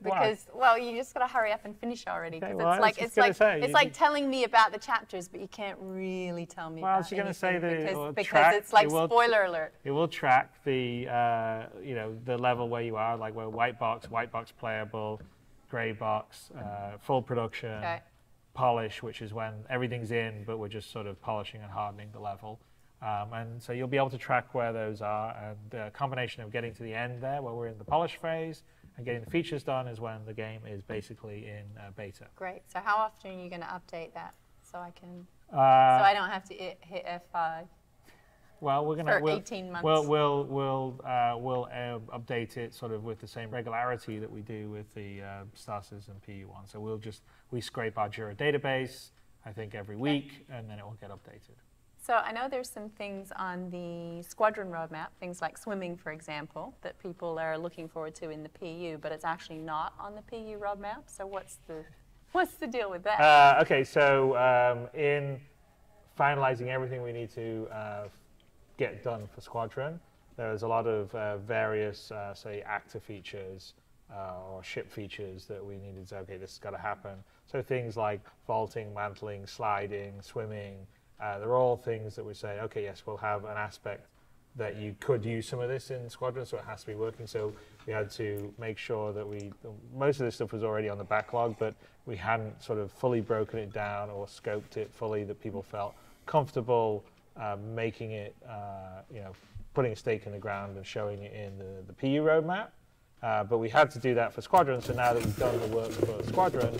because you just got to hurry up and finish already. Okay, Because it's like telling me about the chapters, but you can't really tell me. Well, about you're going to say that because it's like spoiler alert. It will track the the level where you are, like where white box playable, gray box, full production, Okay. polish, which is when everything's in, but we're just sort of polishing and hardening the level. And so you'll be able to track where those are, and a combination of getting to the end there, where we're in the polish phase, and getting the features done is when the game is basically in beta. Great. So how often are you going to update that so I can, so I don't have to hit F5 Well, we're gonna for 18 months? We'll update it sort of with the same regularity that we do with the Star Citizen PU1. So we scrape our Jira database, I think every week, and then it will get updated. So I know there's some things on the Squadron roadmap, things like swimming, for example, that people are looking forward to in the PU, but it's actually not on the PU roadmap. So what's the deal with that? Okay, so in finalizing everything we need to get done for Squadron, there's a lot of various, say, actor features or ship features that we needed to say, okay, this has got to happen. So things like vaulting, mantling, sliding, swimming, they're all things that we say, okay, yes, we'll have an aspect that you could use some of this in Squadron, so it has to be working. So we had to make sure that most of this stuff was already on the backlog, but we hadn't sort of fully broken it down or scoped it fully that people felt comfortable making it, putting a stake in the ground and showing it in the PU roadmap. But we had to do that for Squadron, so now that we've done the work for Squadron,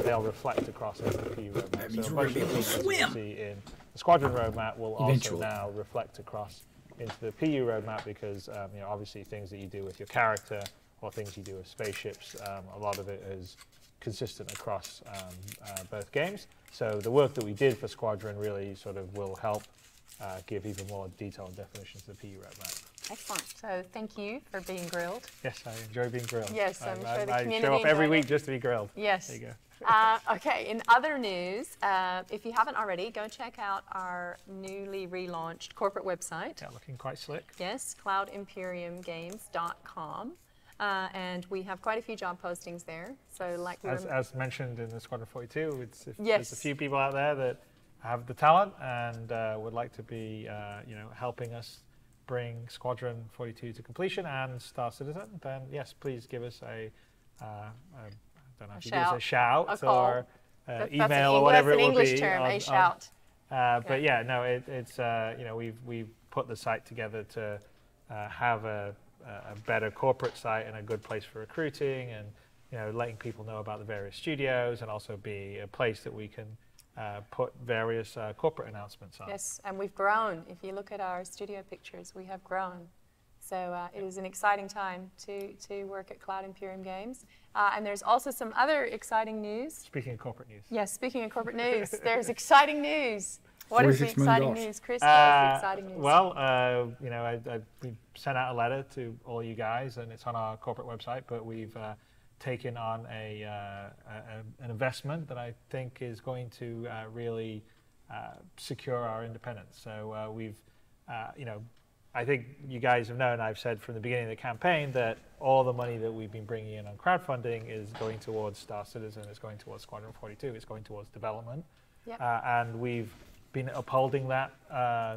they'll reflect across into the PU roadmap. That means so we're going to be able to swim! See in the Squadron roadmap will Eventually. also now reflect across into the PU roadmap because obviously things that you do with your character or things you do with spaceships, a lot of it is consistent across both games. So the work that we did for Squadron really sort of will help give even more detailed definitions to the PU roadmap. Excellent. So thank you for being grilled. Yes, I enjoy being grilled. Yes, I'm sure the I community show up every enjoyed week it. just to be grilled. Yes. There you go. Okay, in other news, if you haven't already, go check out our newly relaunched corporate website. Yeah, looking quite slick. Yes, cloudimperiumgames.com. And we have quite a few job postings there. So like As mentioned in the Squadron 42, Yes. there's a few people out there that have the talent and would like to be helping us bring Squadron 42 to completion and Star Citizen, then yes, please give us I don't know if you give us a shout a call. or email or whatever it will be. That's an English term, a shout. But yeah, no, it's we've put the site together to have a better corporate site and a good place for recruiting and letting people know about the various studios and also be a place that we can put various corporate announcements on. Yes, and we've grown. If you look at our studio pictures, we have grown. So it is an exciting time to work at Cloud Imperium Games. And there's also some other exciting news. Speaking of corporate news. Yes, speaking of corporate news, there's exciting news. What is the $46 million. exciting news, Chris? What is the exciting news? Well, we sent out a letter to all you guys, and it's on our corporate website. But we've taken on an investment that I think is going to really secure our independence. So we've, I think you guys have known. I've said from the beginning of the campaign that all the money that we've been bringing in on crowdfunding is going towards Star Citizen, it's going towards Squadron 42, it's going towards development, Yep. and we've been upholding that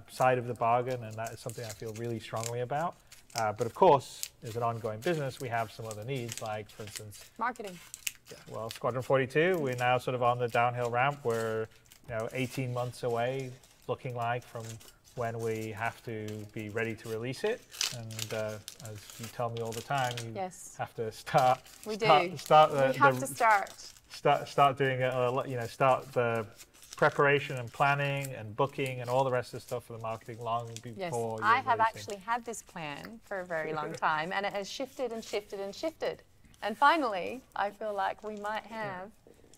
side of the bargain, and that is something I feel really strongly about. But of course, as an ongoing business, we have some other needs, like, for instance, Marketing. well, Squadron 42, we're now sort of on the downhill ramp. We're 18 months away, looking like, from when we have to be ready to release it. And as you tell me all the time, you Yes. have to start. We start, do. Start We have to start. Start doing it. Start the preparation and planning and booking and all the rest of the stuff for the marketing long Yes, before. I you're have releasing. actually had this plan for a very long time, and it has shifted and shifted and shifted. And finally, I feel like we might have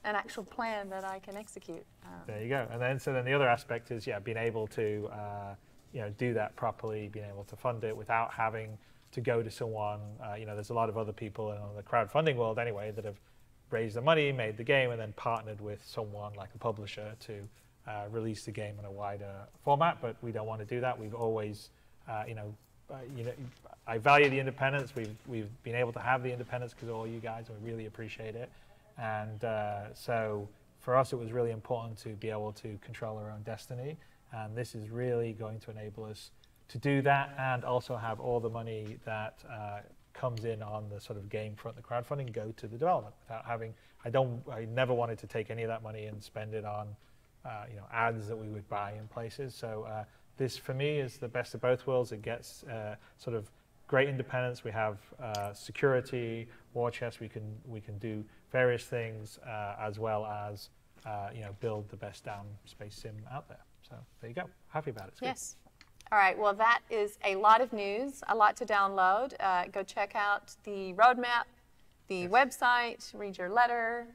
an actual plan that I can execute. There you go. And then the other aspect is being able to do that properly, being able to fund it without having to go to someone. There's a lot of other people in the crowdfunding world anyway that have raised the money, made the game, and then partnered with someone like a publisher to release the game in a wider format. But we don't want to do that. We've always, I value the independence. We've been able to have the independence because of all you guys, and we really appreciate it. And so for us, it was really important to be able to control our own destiny. And this is really going to enable us to do that and also have all the money that comes in on the sort of game front, the crowdfunding, go to the development without having. I never wanted to take any of that money and spend it on, ads that we would buy in places. So this, for me, is the best of both worlds. It gets sort of great independence. We have security, war chest. We can do various things as well as build the best damn space sim out there. So there you go. Happy about it. It's yes. All right. Well, that is a lot of news, a lot to download. Go check out the roadmap, the website, read your letter.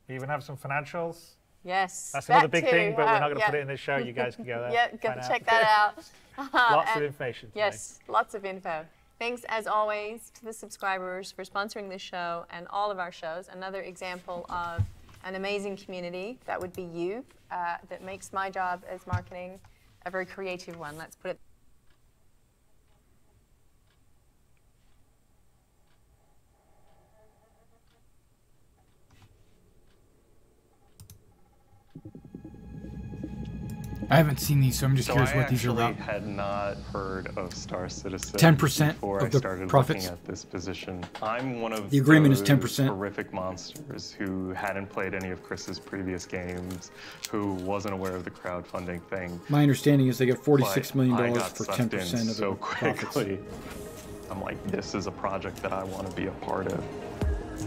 We even have some financials. Yes. That's another big too. thing, but we're not going to put it in this show. You guys can go there. Yeah, go check that out. Lots of information today. Yes, lots of info. Thanks, as always, to the subscribers for sponsoring this show and all of our shows. Another example of an amazing community, that would be you, that makes my job as marketing a very creative one. Let's put it. I haven't seen these, so I'm just curious what these are about. I had not heard of Star Citizen 10% before of I the started profits. looking at this position. I'm one of The agreement is those 10%. horrific monsters who hadn't played any of Chris's previous games, who wasn't aware of the crowdfunding thing. My understanding is they get $46 million I got for sucked 10% in of so the profits. quickly. I'm like, this is a project that I want to be a part of.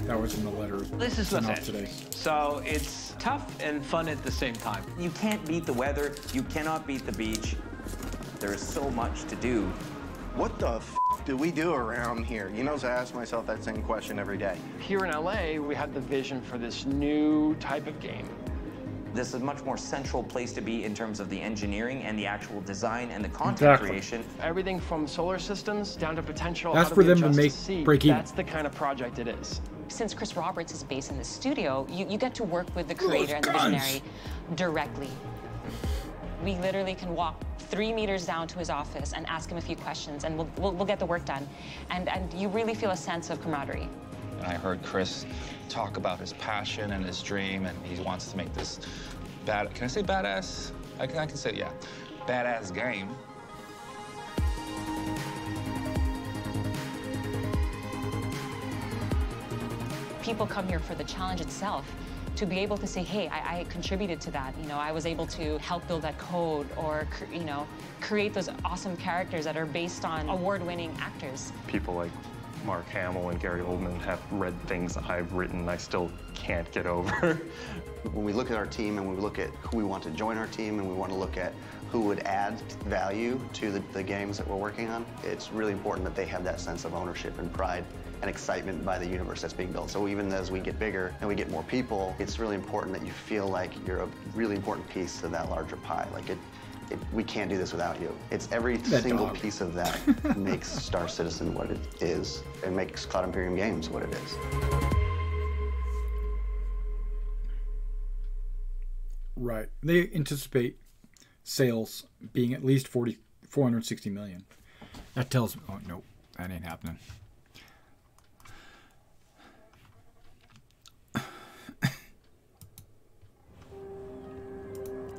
That was in the letter This is sent Los off today. Angeles. So it's tough and fun at the same time. You can't beat the weather. You cannot beat the beach. There is so much to do. What the f do we do around here? You know, I ask myself that same question every day. Here in LA, we had the vision for this new type of game. This is a much more central place to be in terms of the engineering and the actual design and the content creation. Everything from solar systems down to potential. That's for them to make break even. That's the kind of project it is. Since Chris Roberts is based in the studio, you get to work with the creator and the visionary directly. We literally can walk 3 meters down to his office and ask him a few questions, and we'll get the work done. And you really feel a sense of camaraderie. I heard Chris talk about his passion and his dream, and he wants to make this can I say badass? I can say, yeah, badass game. People come here for the challenge itself. To be able to say, hey, I contributed to that. I was able to help build that code, or create those awesome characters that are based on award-winning actors. People like Mark Hamill and Gary Oldman have read things I've written I still can't get over. When we look at our team and we look at who we want to join our team and we want to look at who would add value to the games that we're working on, it's really important that they have that sense of ownership and pride and excitement by the universe that's being built. So even as we get bigger and we get more people, it's really important that you feel like you're a really important piece of that larger pie. Like we can't do this without you. It's every single piece of that makes Star Citizen what it is and makes Cloud Imperium Games what it is. Right. They anticipate sales being at least 460 million. That tells me, oh, no, that ain't happening.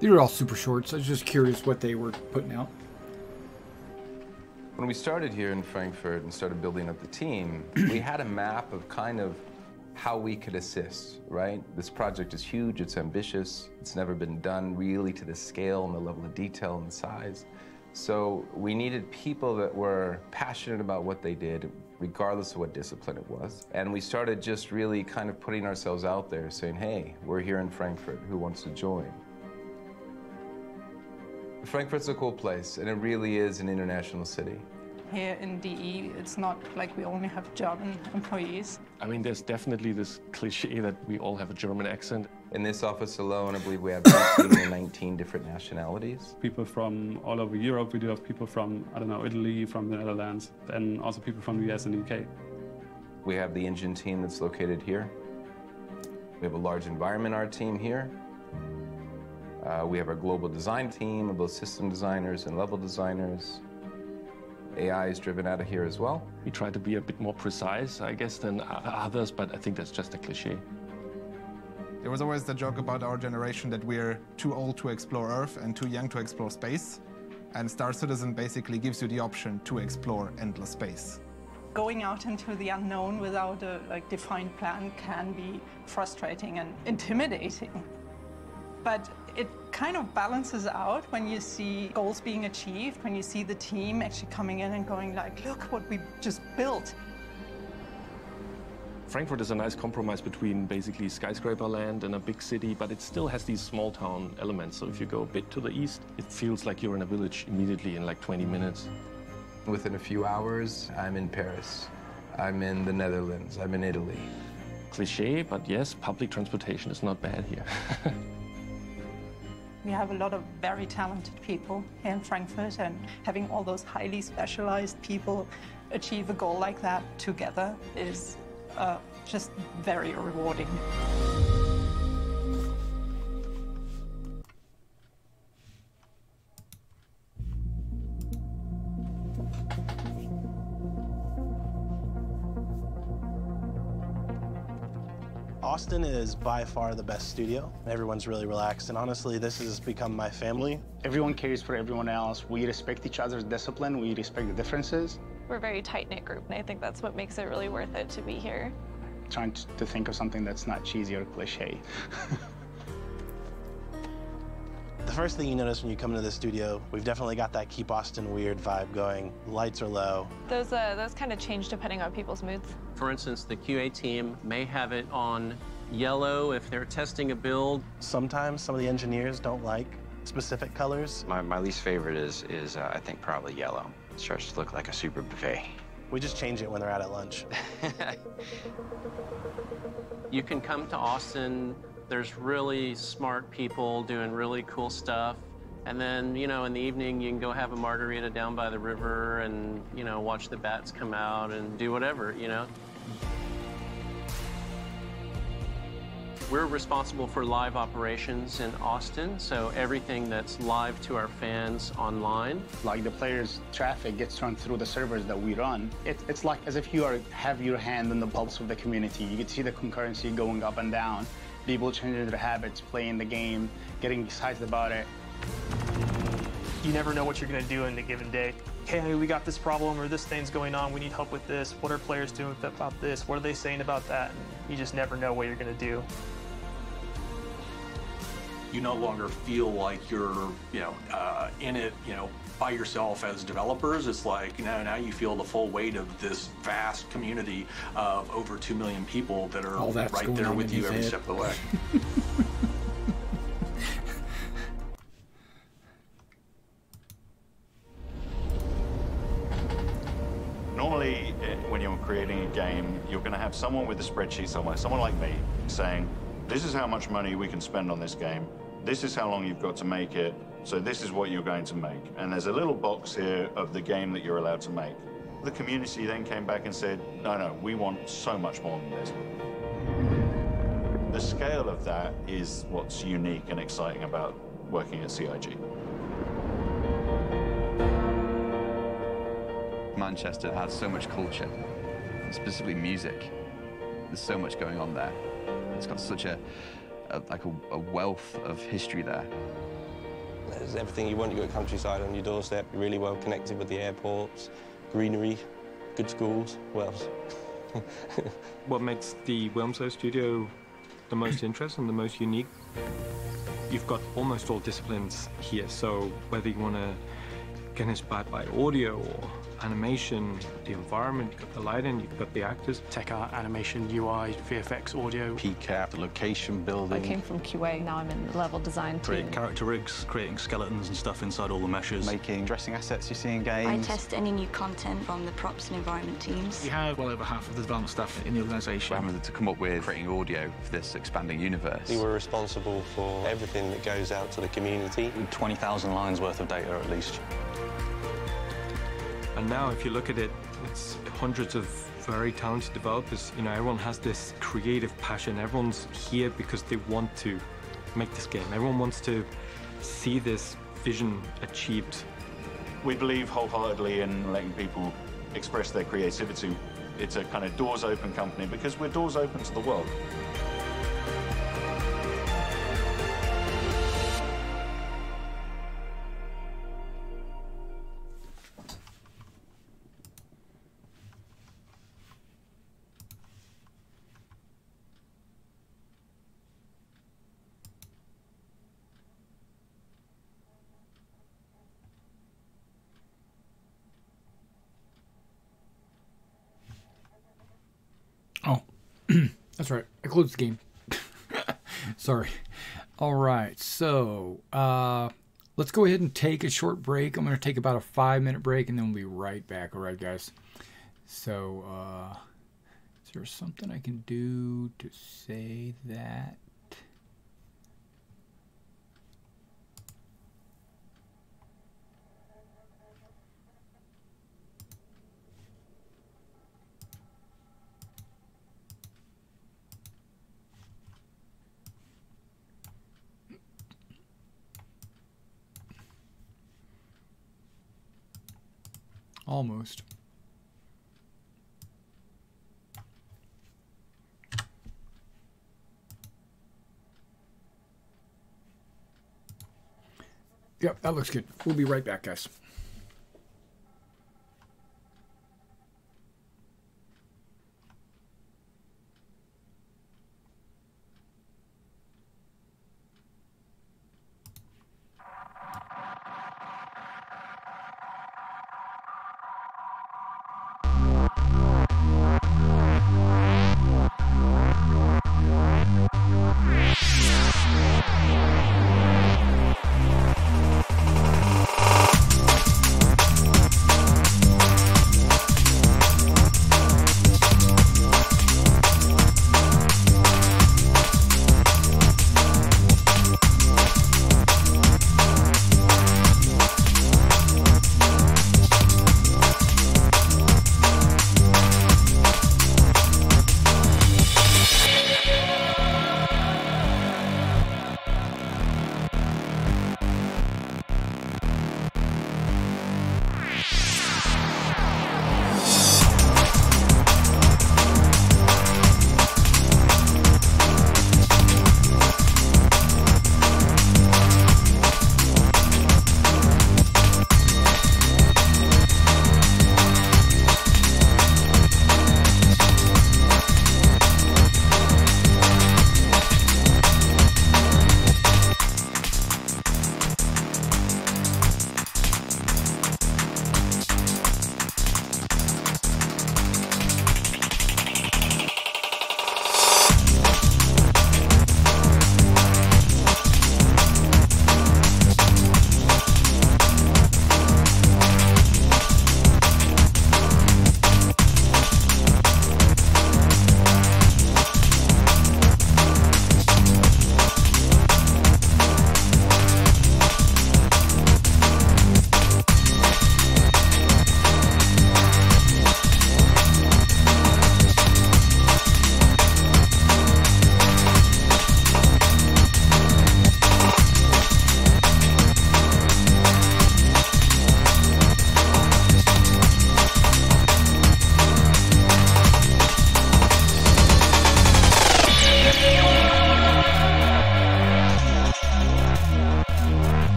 These are all super shorts. I was just curious what they were putting out. When we started here in Frankfurt and started building up the team, we had a map of kind of how we could assist, right? This project is huge, it's ambitious, it's never been done really to this scale and the level of detail and the size. So we needed people that were passionate about what they did, regardless of what discipline it was. And we started just really kind of putting ourselves out there saying, hey, we're here in Frankfurt, who wants to join? Frankfurt's a cool place, and it really is an international city. Here in DE, it's not like we only have German employees. I mean, there's definitely this cliche that we all have a German accent. In this office alone, I believe we have 18 or 19 different nationalities. People from all over Europe. We do have people from, I don't know, Italy, from the Netherlands, and also people from the US and the UK. We have the engine team that's located here. We have a large environment art team here. We have our global design team of both system designers and level designers. AI is driven out of here as well. We try to be a bit more precise, I guess, than others, but I think that's just a cliche. There was always the joke about our generation that we're too old to explore Earth and too young to explore space. And Star Citizen basically gives you the option to explore endless space. Going out into the unknown without a defined plan can be frustrating and intimidating. But it kind of balances out when you see goals being achieved, when you see the team actually coming in and going like, look what we just built. Frankfurt is a nice compromise between basically skyscraper land and a big city, but it still has these small town elements. So if you go a bit to the east, it feels like you're in a village immediately in like 20 minutes. Within a few hours, I'm in Paris. I'm in the Netherlands. I'm in Italy. Cliché, but yes, public transportation is not bad here. We have a lot of very talented people here in Frankfurt, and having all those highly specialized people achieve a goal like that together is just very rewarding. Austin is by far the best studio. Everyone's really relaxed, and honestly, this has become my family. Everyone cares for everyone else. We respect each other's discipline. We respect the differences. We're a very tight-knit group, and I think that's what makes it really worth it to be here. Trying to think of something that's not cheesy or cliche. The first thing you notice when you come into the studio, we've definitely got that Keep Austin Weird vibe going. Lights are low. Those kind of change depending on people's moods. For instance, the QA team may have it on yellow if they're testing a build. Sometimes some of the engineers don't like specific colors. My least favorite is I think probably yellow. It starts to look like a super buffet. We just change it when they're out at lunch. You can come to Austin. There's really smart people doing really cool stuff. And then, you know, in the evening, you can go have a margarita down by the river and, you know, watch the bats come out and do whatever, you know. We're responsible for live operations in Austin, so everything that's live to our fans online. Like the players' traffic gets run through the servers that we run. It's like as if you have your hand on the pulse of the community. You can see the concurrency going up and down. People changing their habits, playing the game, getting excited about it. You never know what you're going to do in a given day. Hey, we got this problem or this thing's going on. We need help with this. What are players doing about this? What are they saying about that? And you just never know what you're going to do. You no longer feel like you're, in it, by yourself as developers. It's like, now you feel the full weight of this vast community of over 2 million people that are right there with you every step of the way. Normally, when you're creating a game, you're going to have someone with a spreadsheet somewhere, someone like me, saying, this is how much money we can spend on this game. This is how long you've got to make it. So this is what you're going to make. And there's a little box here of the game that you're allowed to make. The community then came back and said, no, we want so much more than this. The scale of that is what's unique and exciting about working at CIG. Manchester has so much culture, specifically music. There's so much going on there. It's got such a wealth of history there. There's everything you want. You've got countryside on your doorstep. You're really well connected with the airports, greenery, good schools. What else? What makes the Wilmslow studio the most interesting, the most unique? You've got almost all disciplines here, so whether you want to get inspired by audio or animation, the environment, you've got the lighting, you've got the actors. Tech art, animation, UI, VFX, audio. PCAP, the location building. I came from QA, now I'm in the level design team. Creating character rigs, creating skeletons and stuff inside all the meshes. Making dressing assets you see in games. I test any new content from the props and environment teams. We have well over half of the development staff in the organisation. We're having to come up with creating audio for this expanding universe. We were responsible for everything that goes out to the community. 20,000 lines worth of data at least. And now, if you look at it, it's hundreds of very talented developers. Everyone has this creative passion. Everyone's here because they want to make this game. Everyone wants to see this vision achieved. We believe wholeheartedly in letting people express their creativity. It's a kind of doors open company because we're doors open to the world. Oh, that's right. I closed the game. Sorry. All right. So let's go ahead and take a short break. I'm going to take about a 5-minute break, and then we'll be right back. All right, guys. So is there something I can do to say that? Almost. Yep, that looks good. We'll be right back, guys.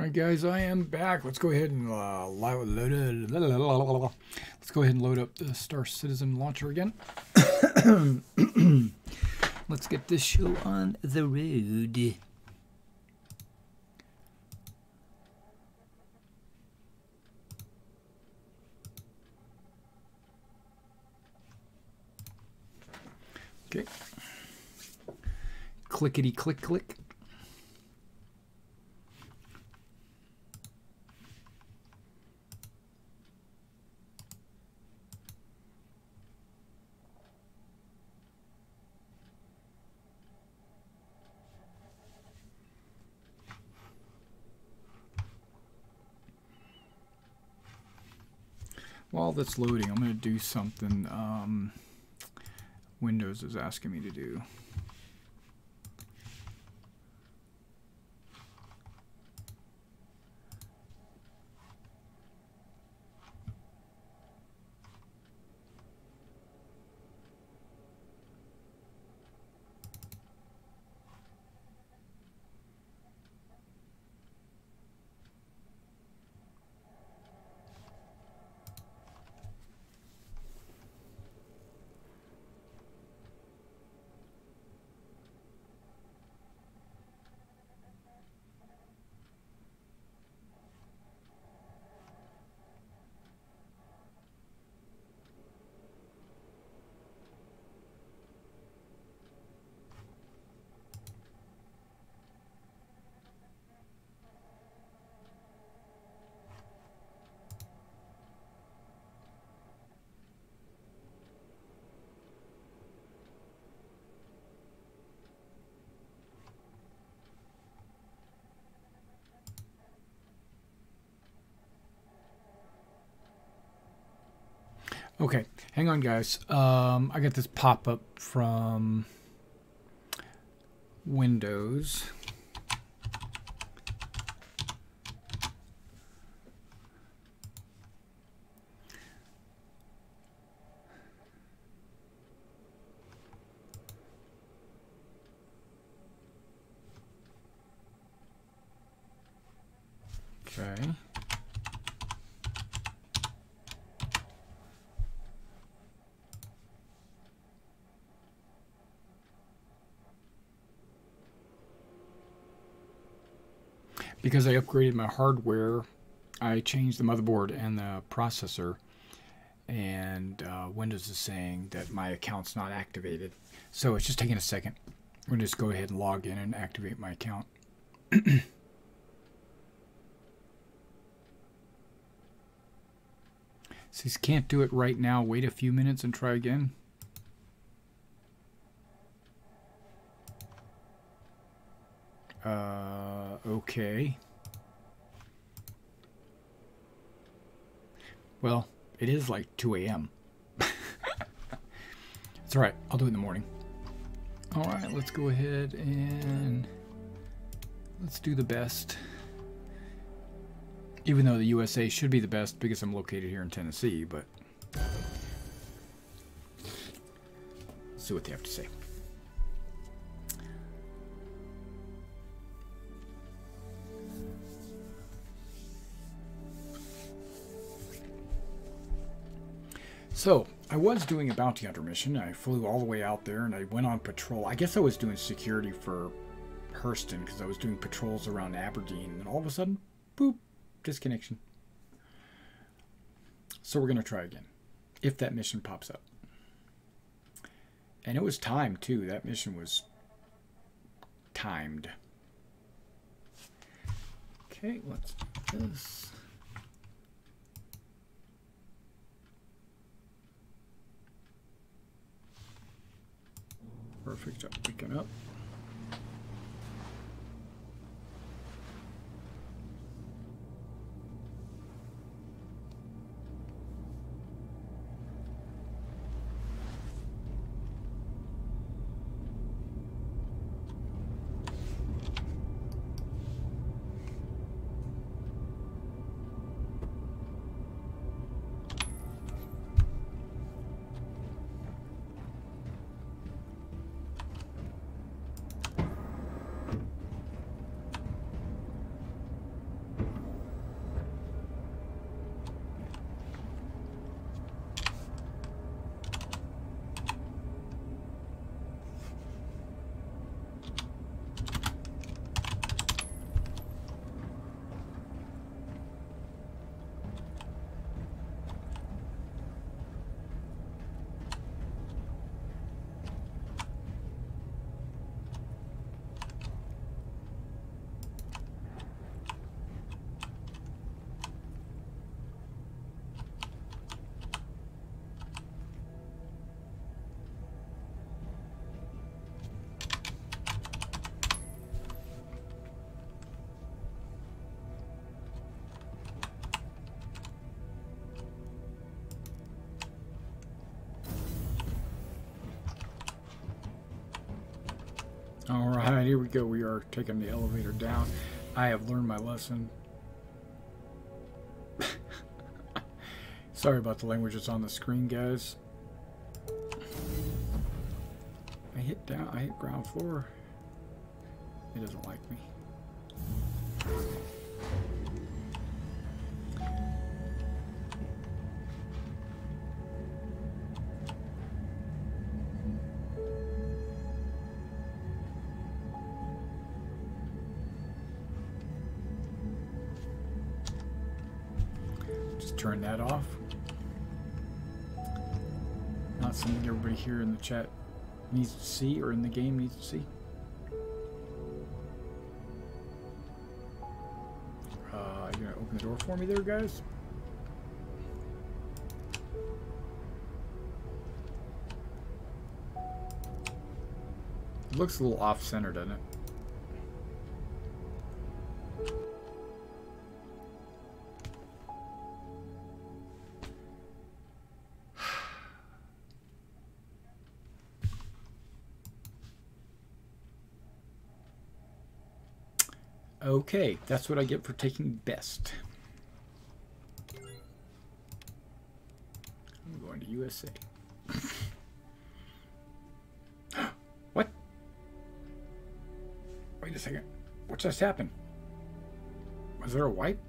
Alright guys, I am back. Let's go ahead and let's go ahead and load up the Star Citizen launcher again. Let's get this show on the road. Okay. Clickety click click. While that's loading, I'm going to do something Windows is asking me to do. Okay, hang on guys. I got this pop-up from Windows. Okay. Because I upgraded my hardware, I changed the motherboard and the processor, and Windows is saying that my account's not activated. So it's just taking a second. I'm going to just go ahead and log in and activate my account. Says can't do it right now. Wait a few minutes and try again. Okay. Well, it is like 2 a.m. It's alright. I'll do it in the morning. Alright, let's go ahead and let's do the best. Even though the USA should be the best because I'm located here in Tennessee, but let's see what they have to say. So, I was doing a bounty hunter mission. I flew all the way out there and I went on patrol. I guess I was doing security for Hurston because I was doing patrols around Aberdeen. And then all of a sudden, boop, disconnection. So we're going to try again. If that mission pops up. And it was timed too. That mission was timed. Okay, let's do this. Perfect job picking up. All right, here we go. We are taking the elevator down. I have learned my lesson. Sorry about the language that's on the screen, guys. I hit ground floor. It doesn't like me. Just turn that off. Not something everybody here in the chat needs to see, or in the game needs to see. You gonna open the door for me there, guys? It looks a little off-center, doesn't it? Okay, that's what I get for taking best. I'm going to USA. What? Wait a second. What just happened? Was there a wipe?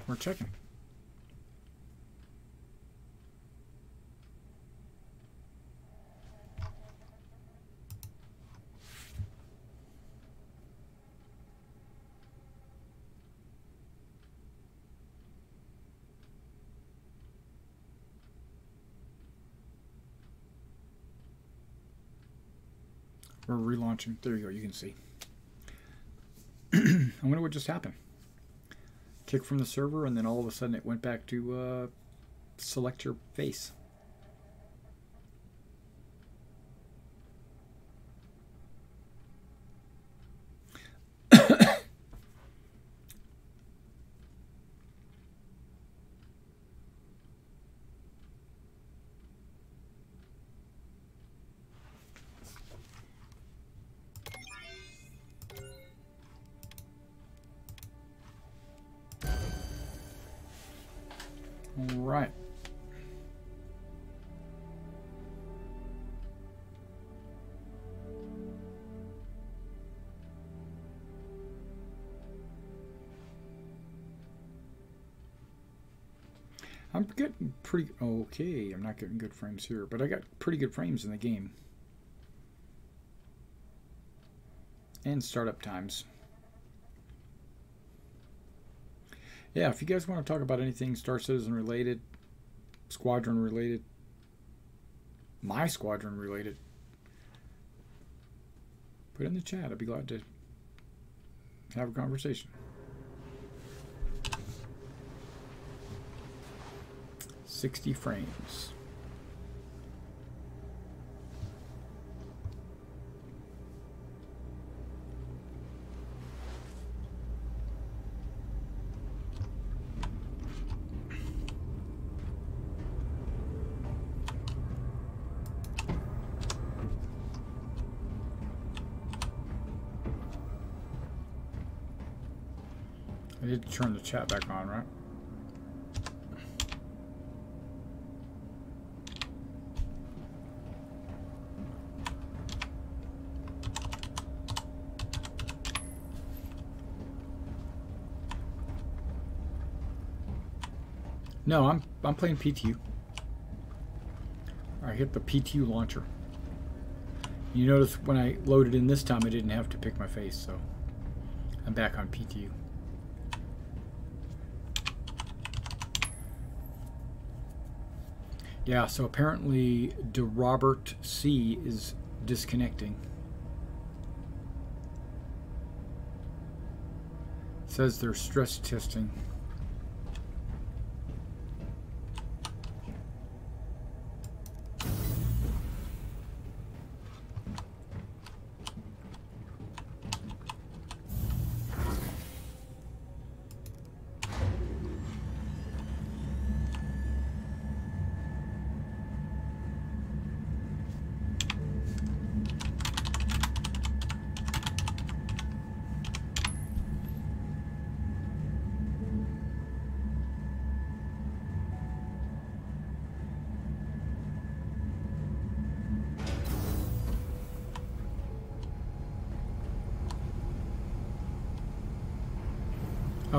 We're checking. We're relaunching. There you go. You can see. I wonder what just happened. Kick from the server, and then all of a sudden it went back to select your face. All right. I'm getting pretty okay. I'm not getting good frames here, but I got pretty good frames in the game. And startup times. Yeah, if you guys want to talk about anything Star Citizen related, Squadron related, my Squadron related, put it in the chat. I'd be glad to have a conversation. 60 frames. I did turn the chat back on, right? No, I'm playing PTU. I hit the PTU launcher. You notice when I loaded in this time, I didn't have to pick my face, so I'm back on PTU. Yeah, so apparently Robert C is disconnecting. It says they're stress testing.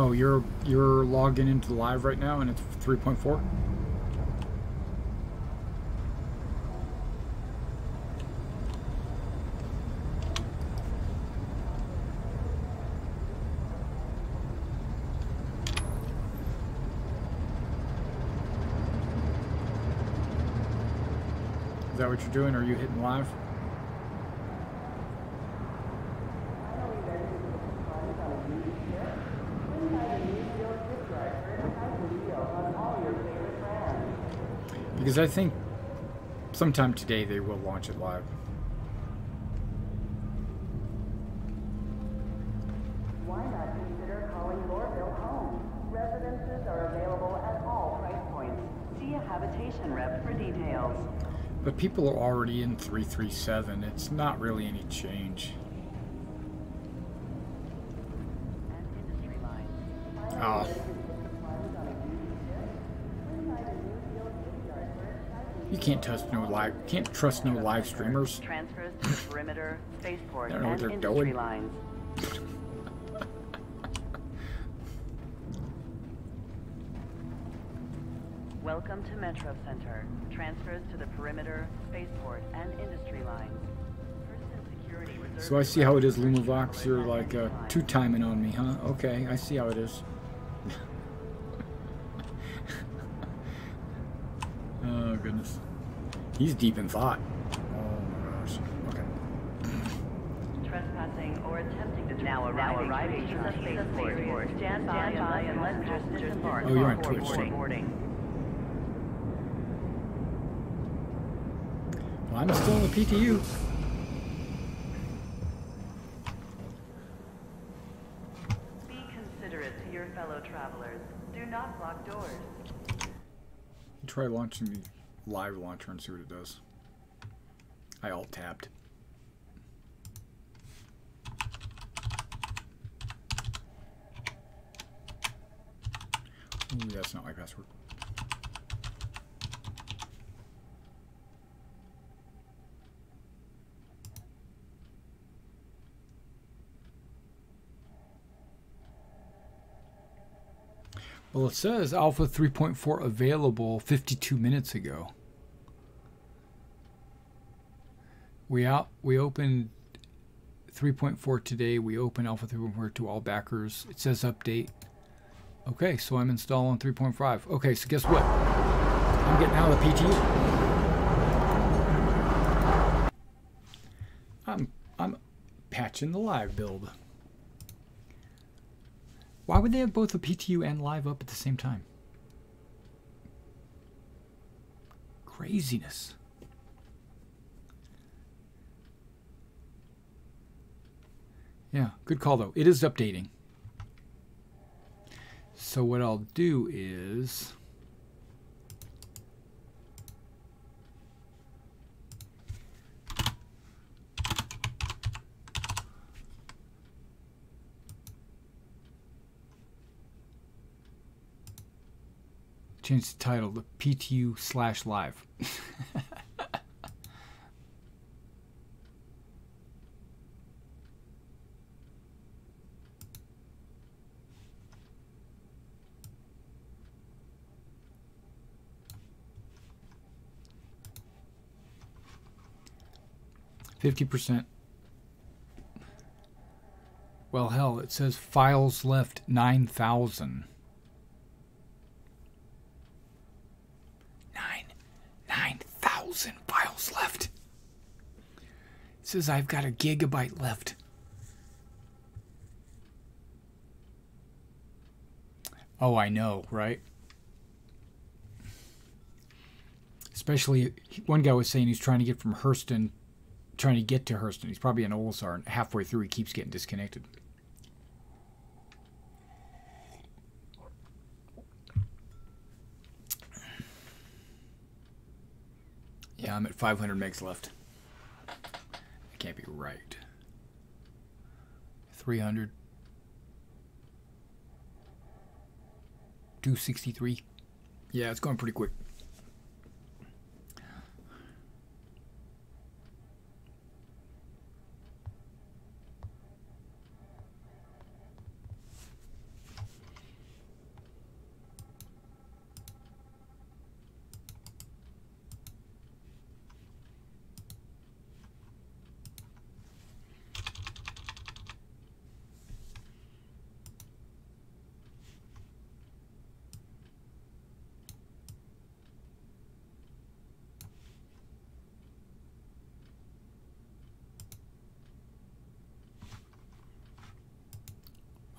Oh, you're logging into live right now, and it's 3.4. Is that what you're doing? Are you hitting live? Because I think sometime today they will launch it live. Why not consider calling Lorville home? Residences are available at all price points. See a habitation rep for details. But people are already in 337. It's not really any change. Oh. You can't trust no live streamers. Transfers to the perimeter, spaceport, I don't know what and they're industry doing. lines. Welcome to Metro Center. Transfers to the perimeter, spaceport, and industry lines. Person security reserved. So I see how it is, Lumavox. You're like two-timing on me, huh? Okay, I see how it is. Oh, goodness. He's deep in thought. Oh, my gosh. Okay. Trespassing or attempting to now arriving to the spaceport. Stand by and let passengers embark. Oh, you're on Twitch. Boarding. Well, I'm still in the PTU. Be considerate to your fellow travelers. Do not block doors. Try launching the live launcher and see what it does. I alt-tabbed. Ooh, that's not my password. Well, it says Alpha 3.4 available 52 minutes ago. We opened 3.4 today. We opened Alpha 3.4 to all backers. It says update. Okay, so I'm installing 3.5. Okay, so guess what? I'm getting out of the PTU. I'm patching the live build. Why would they have both the PTU and live up at the same time? Craziness. Yeah, good call though. It is updating. So what I'll do is... change the title to PTU/live. %. Well, hell, it says files left 9,000. 9,000 files left. It says I've got 1 gigabyte left. Oh, I know, right? Especially, one guy was saying he's trying to get from Hurston, trying to get to Hurston. He's probably in Olisar, and halfway through he keeps getting disconnected. Yeah, I'm at 500 megs left. That can't be right. 300. 263. Yeah, it's going pretty quick.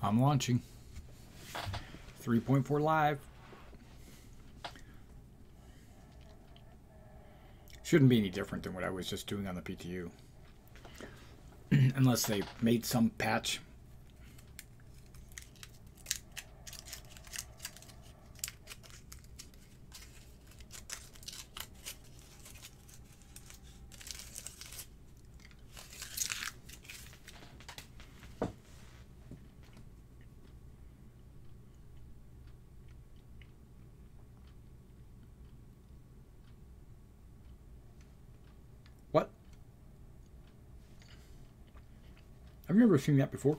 I'm launching. 3.4 live. Shouldn't be any different than what I was just doing on the PTU. Unless they made some patch. What? I've never seen that before.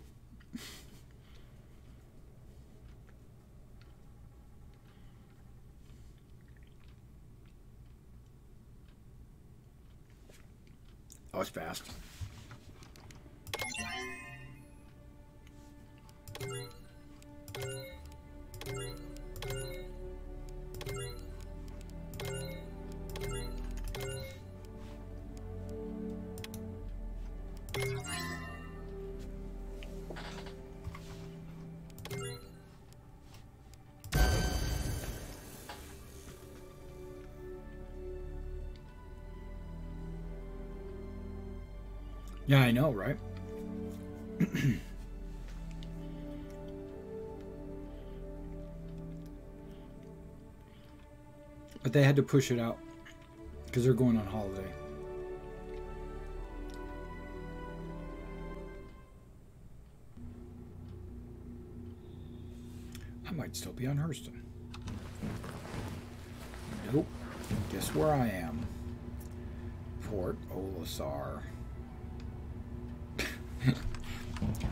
That was fast. Yeah, I know, right? But they had to push it out because they're going on holiday. I might still be on Hurston. Nope. Guess where I am? Port Olisar.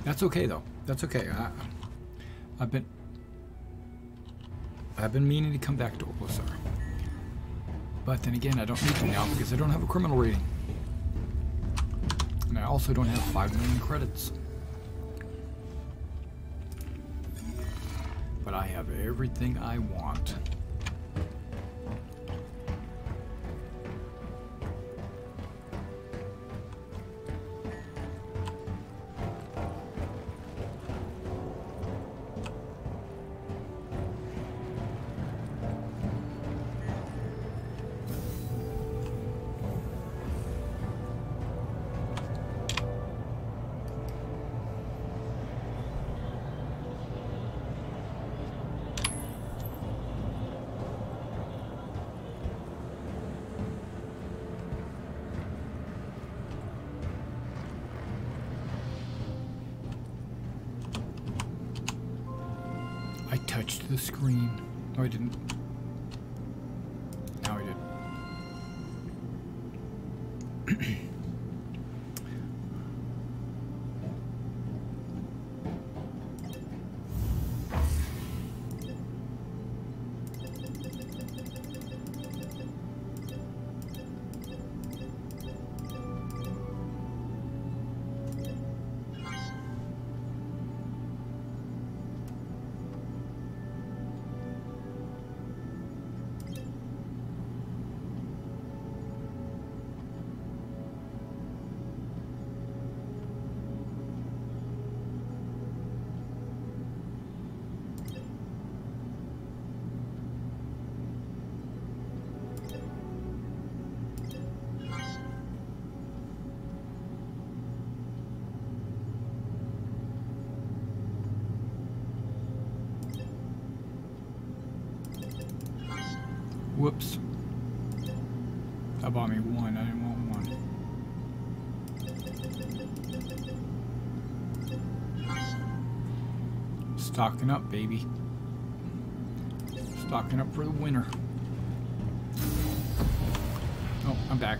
That's okay though. That's okay. I've been meaning to come back to Olisar. But then again, I don't need to now because I don't have a criminal rating. And I also don't have 5 million credits. But I have everything I want. I touched the screen. No, I didn't. Now I did. Whoops. That bought me one. I didn't want one. Stocking up, baby. Stocking up for the winter. Oh, I'm back.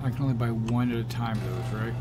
I can only buy one at a time, those, right?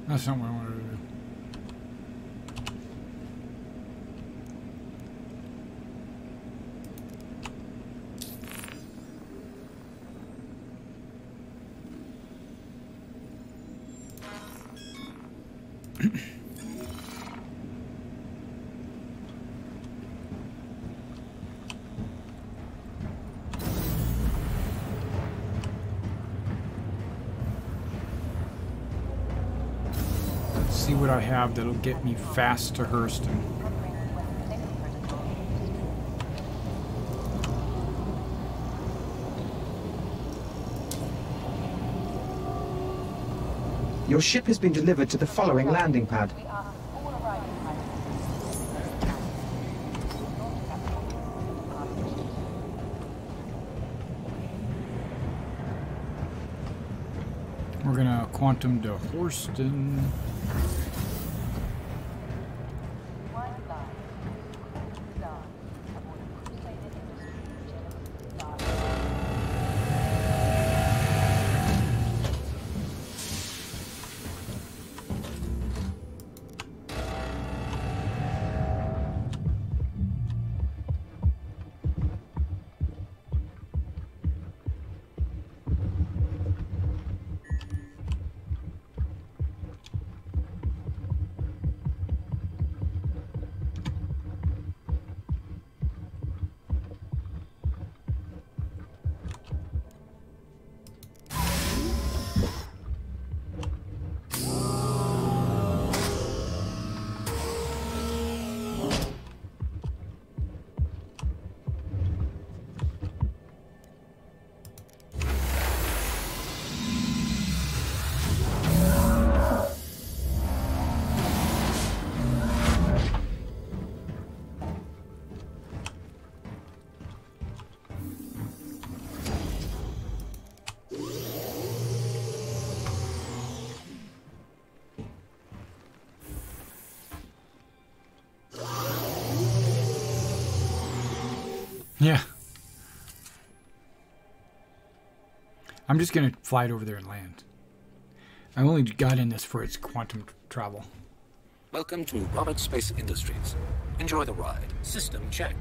That's not what I wanted to do. See what I have that'll get me fast to Hurston. Your ship has been delivered to the following landing pad. We're gonna quantum to Hurston. Yeah. I'm just gonna fly it over there and land. I only got in this for its quantum travel. Welcome to Robert Space Industries. Enjoy the ride. System check.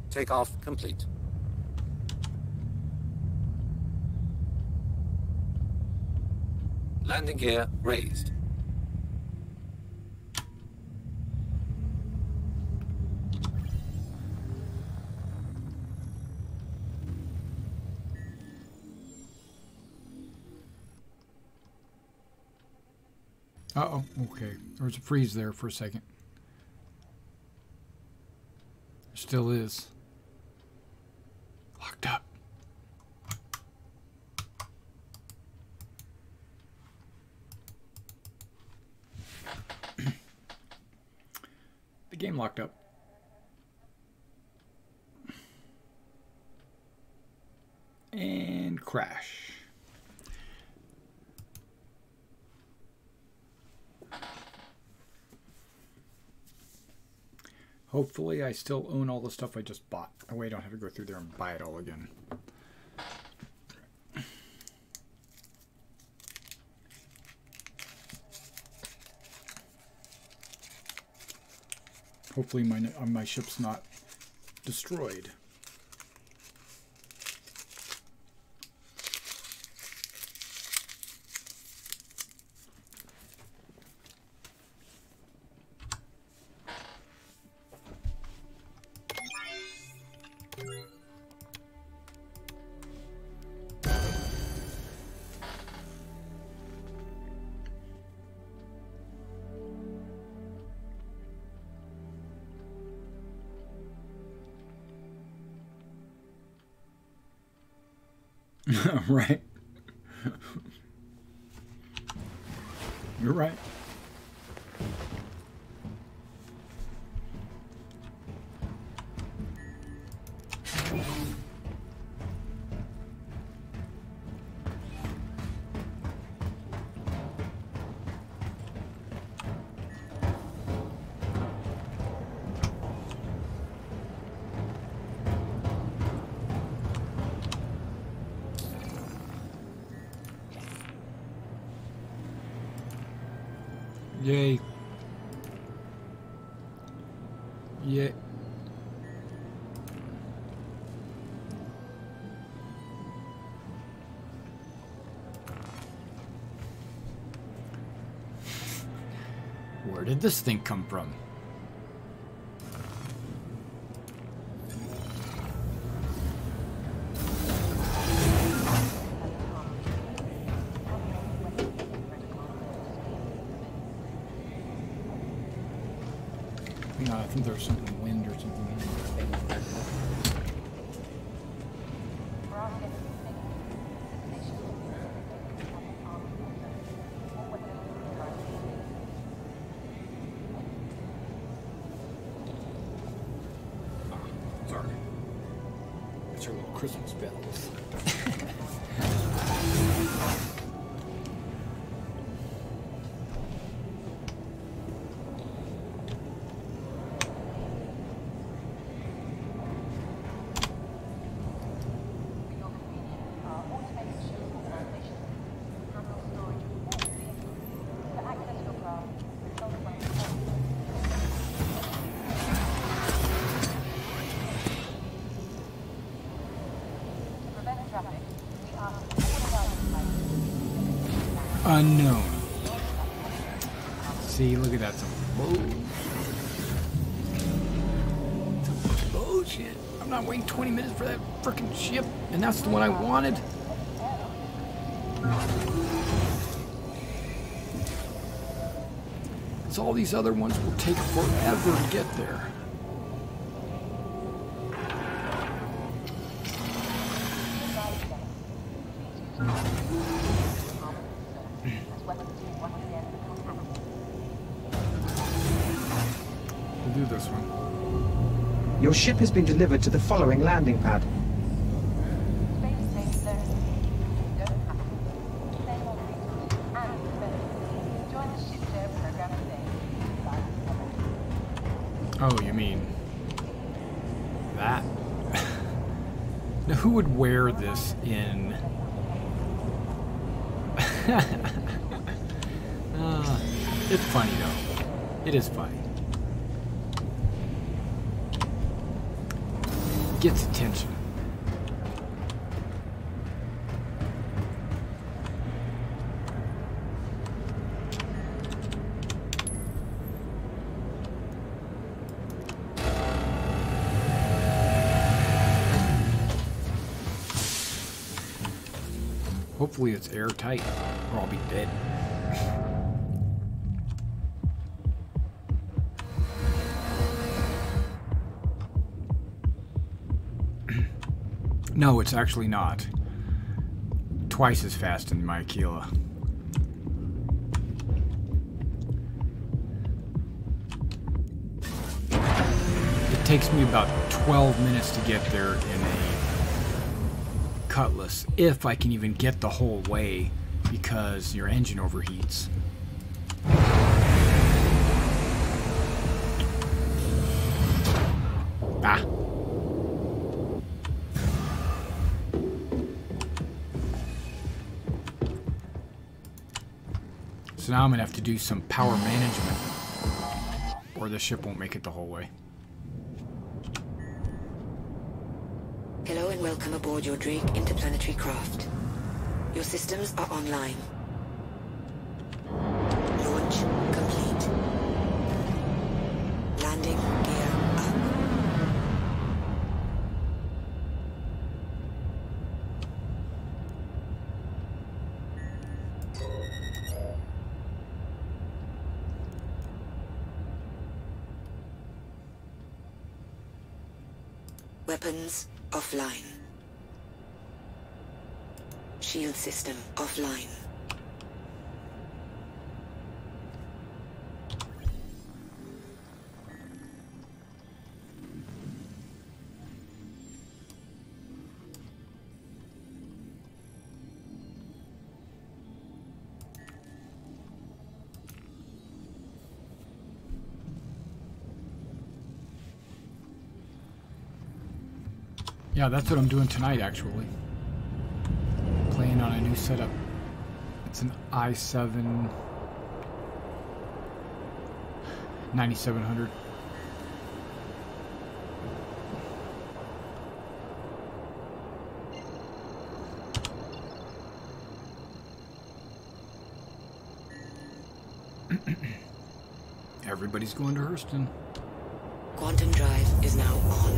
Takeoff complete. Landing gear raised. Uh-oh, okay. There was a freeze there for a second. There still is. Locked up. The game locked up. And crash. Hopefully I still own all the stuff I just bought. That way I don't have to go through there and buy it all again. Hopefully my ship's not destroyed. Right. You're right. Yay. Yeah. Where did this thing come from? No, I think there's something wind or something in there. Sorry. It's our little Christmas bells. Unknown. See, look at that. Some bullshit. I'm not waiting 20 minutes for that frickin' ship, and that's the one I wanted. Because all these other ones will take forever to get there. We'll do this one. Your ship has been delivered to the following landing pad. Oh, you mean that? Now, who would wear this in? It's funny though. It is funny. Gets attention. Hopefully it's airtight, or I'll be dead. No, it's actually not. Twice as fast in my Aquila. It takes me about 12 minutes to get there in a Cutlass, if I can even get the whole way, because your engine overheats. Ah. So now I'm gonna have to do some power management, or the ship won't make it the whole way. Hello and welcome aboard your Drake interplanetary craft. Your systems are online. Launch complete. Landing gear up. Weapons offline. Shield system offline. Yeah, that's what I'm doing tonight, actually. Playing on a new setup. It's an i7 9700. Everybody's going to Hurston. Quantum drive is now on.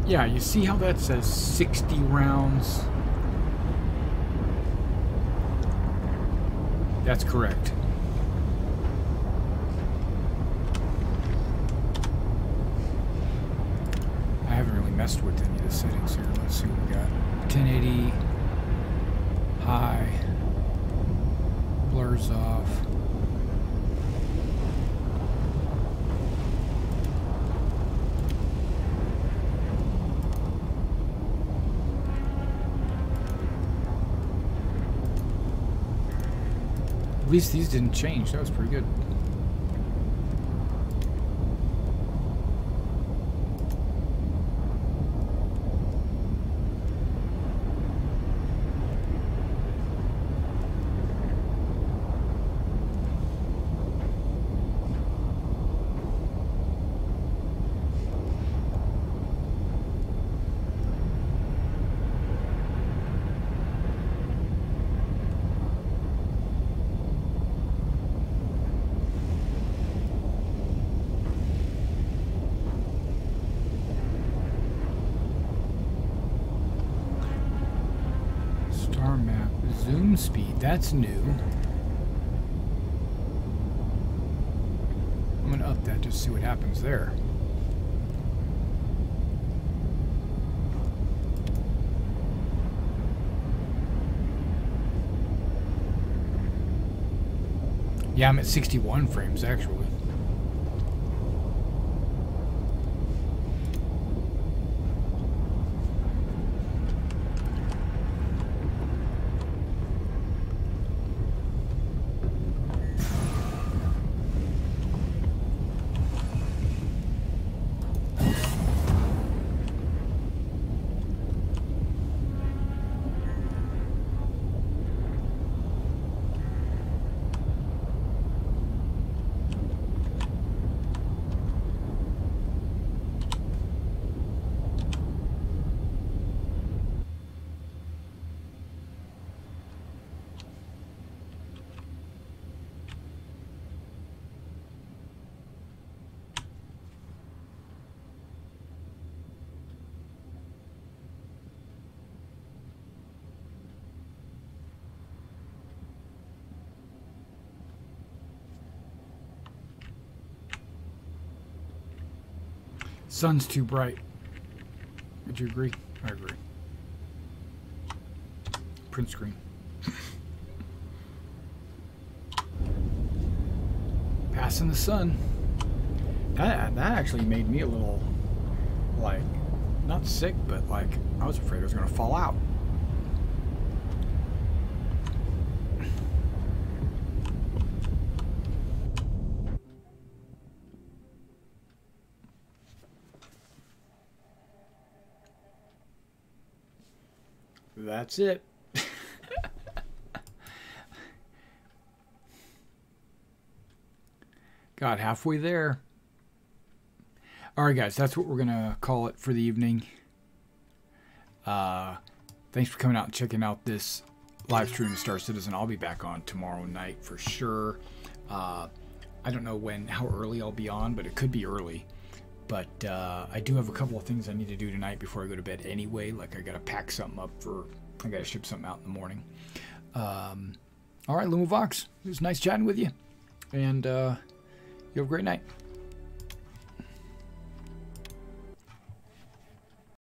Yeah, you see how that says 60 rounds? That's correct. I haven't really messed with any of the settings here. Let's see what we got. 1080, high, blurs off. At least these didn't change. That was pretty good. Zoom speed, that's new. I'm gonna up that just to see what happens there. Yeah, I'm at 61 frames actually. Sun's too bright. Would you agree? I agree. Print screen. Passing the sun. That actually made me a little, like, not sick, but like I was afraid I was going to fall out. That's it. Got halfway there. Alright guys, that's what we're going to call it for the evening. Thanks for coming out and checking out this live stream of Star Citizen. I'll be back on tomorrow night for sure. I don't know how early I'll be on, but it could be early. But I do have a couple of things I need to do tonight before I go to bed anyway. Like I got to pack something up I got to ship something out in the morning. Alright, Lumovox, it was nice chatting with you. And you have a great night.